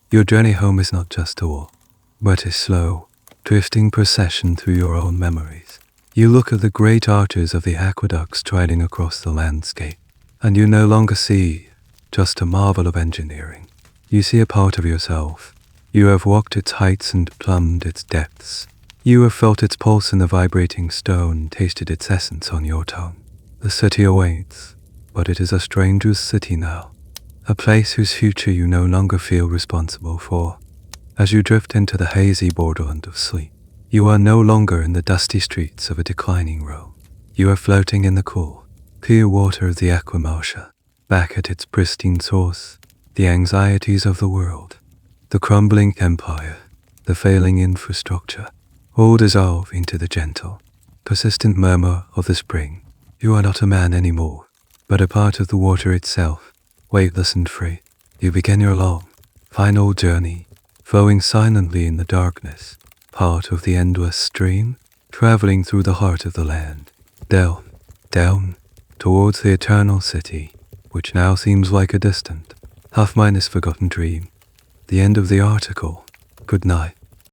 Your journey home is not just a walk, but a slow, drifting procession through your own memories. You look at the great arches of the aqueducts striding across the landscape, and you no longer see just a marvel of engineering. You see a part of yourself. You have walked its heights and plumbed its depths. You have felt its pulse in the vibrating stone, tasted its essence on your tongue. The city awaits, but it is a stranger's city now, a place whose future you no longer feel responsible for. As you drift into the hazy borderland of sleep, you are no longer in the dusty streets of a declining Rome. You are floating in the cool, clear water of the Aqua, back at its pristine source. The anxieties of the world, The crumbling empire, the failing infrastructure, all dissolve into the gentle, persistent murmur of the spring. You are not a man anymore, but a part of the water itself, weightless and free. You begin your long, final journey, flowing silently in the darkness, part of the endless stream, traveling through the heart of the land, down, down, towards the eternal city, which now seems like a distant, half-minus forgotten dream. The end of the article. Good night.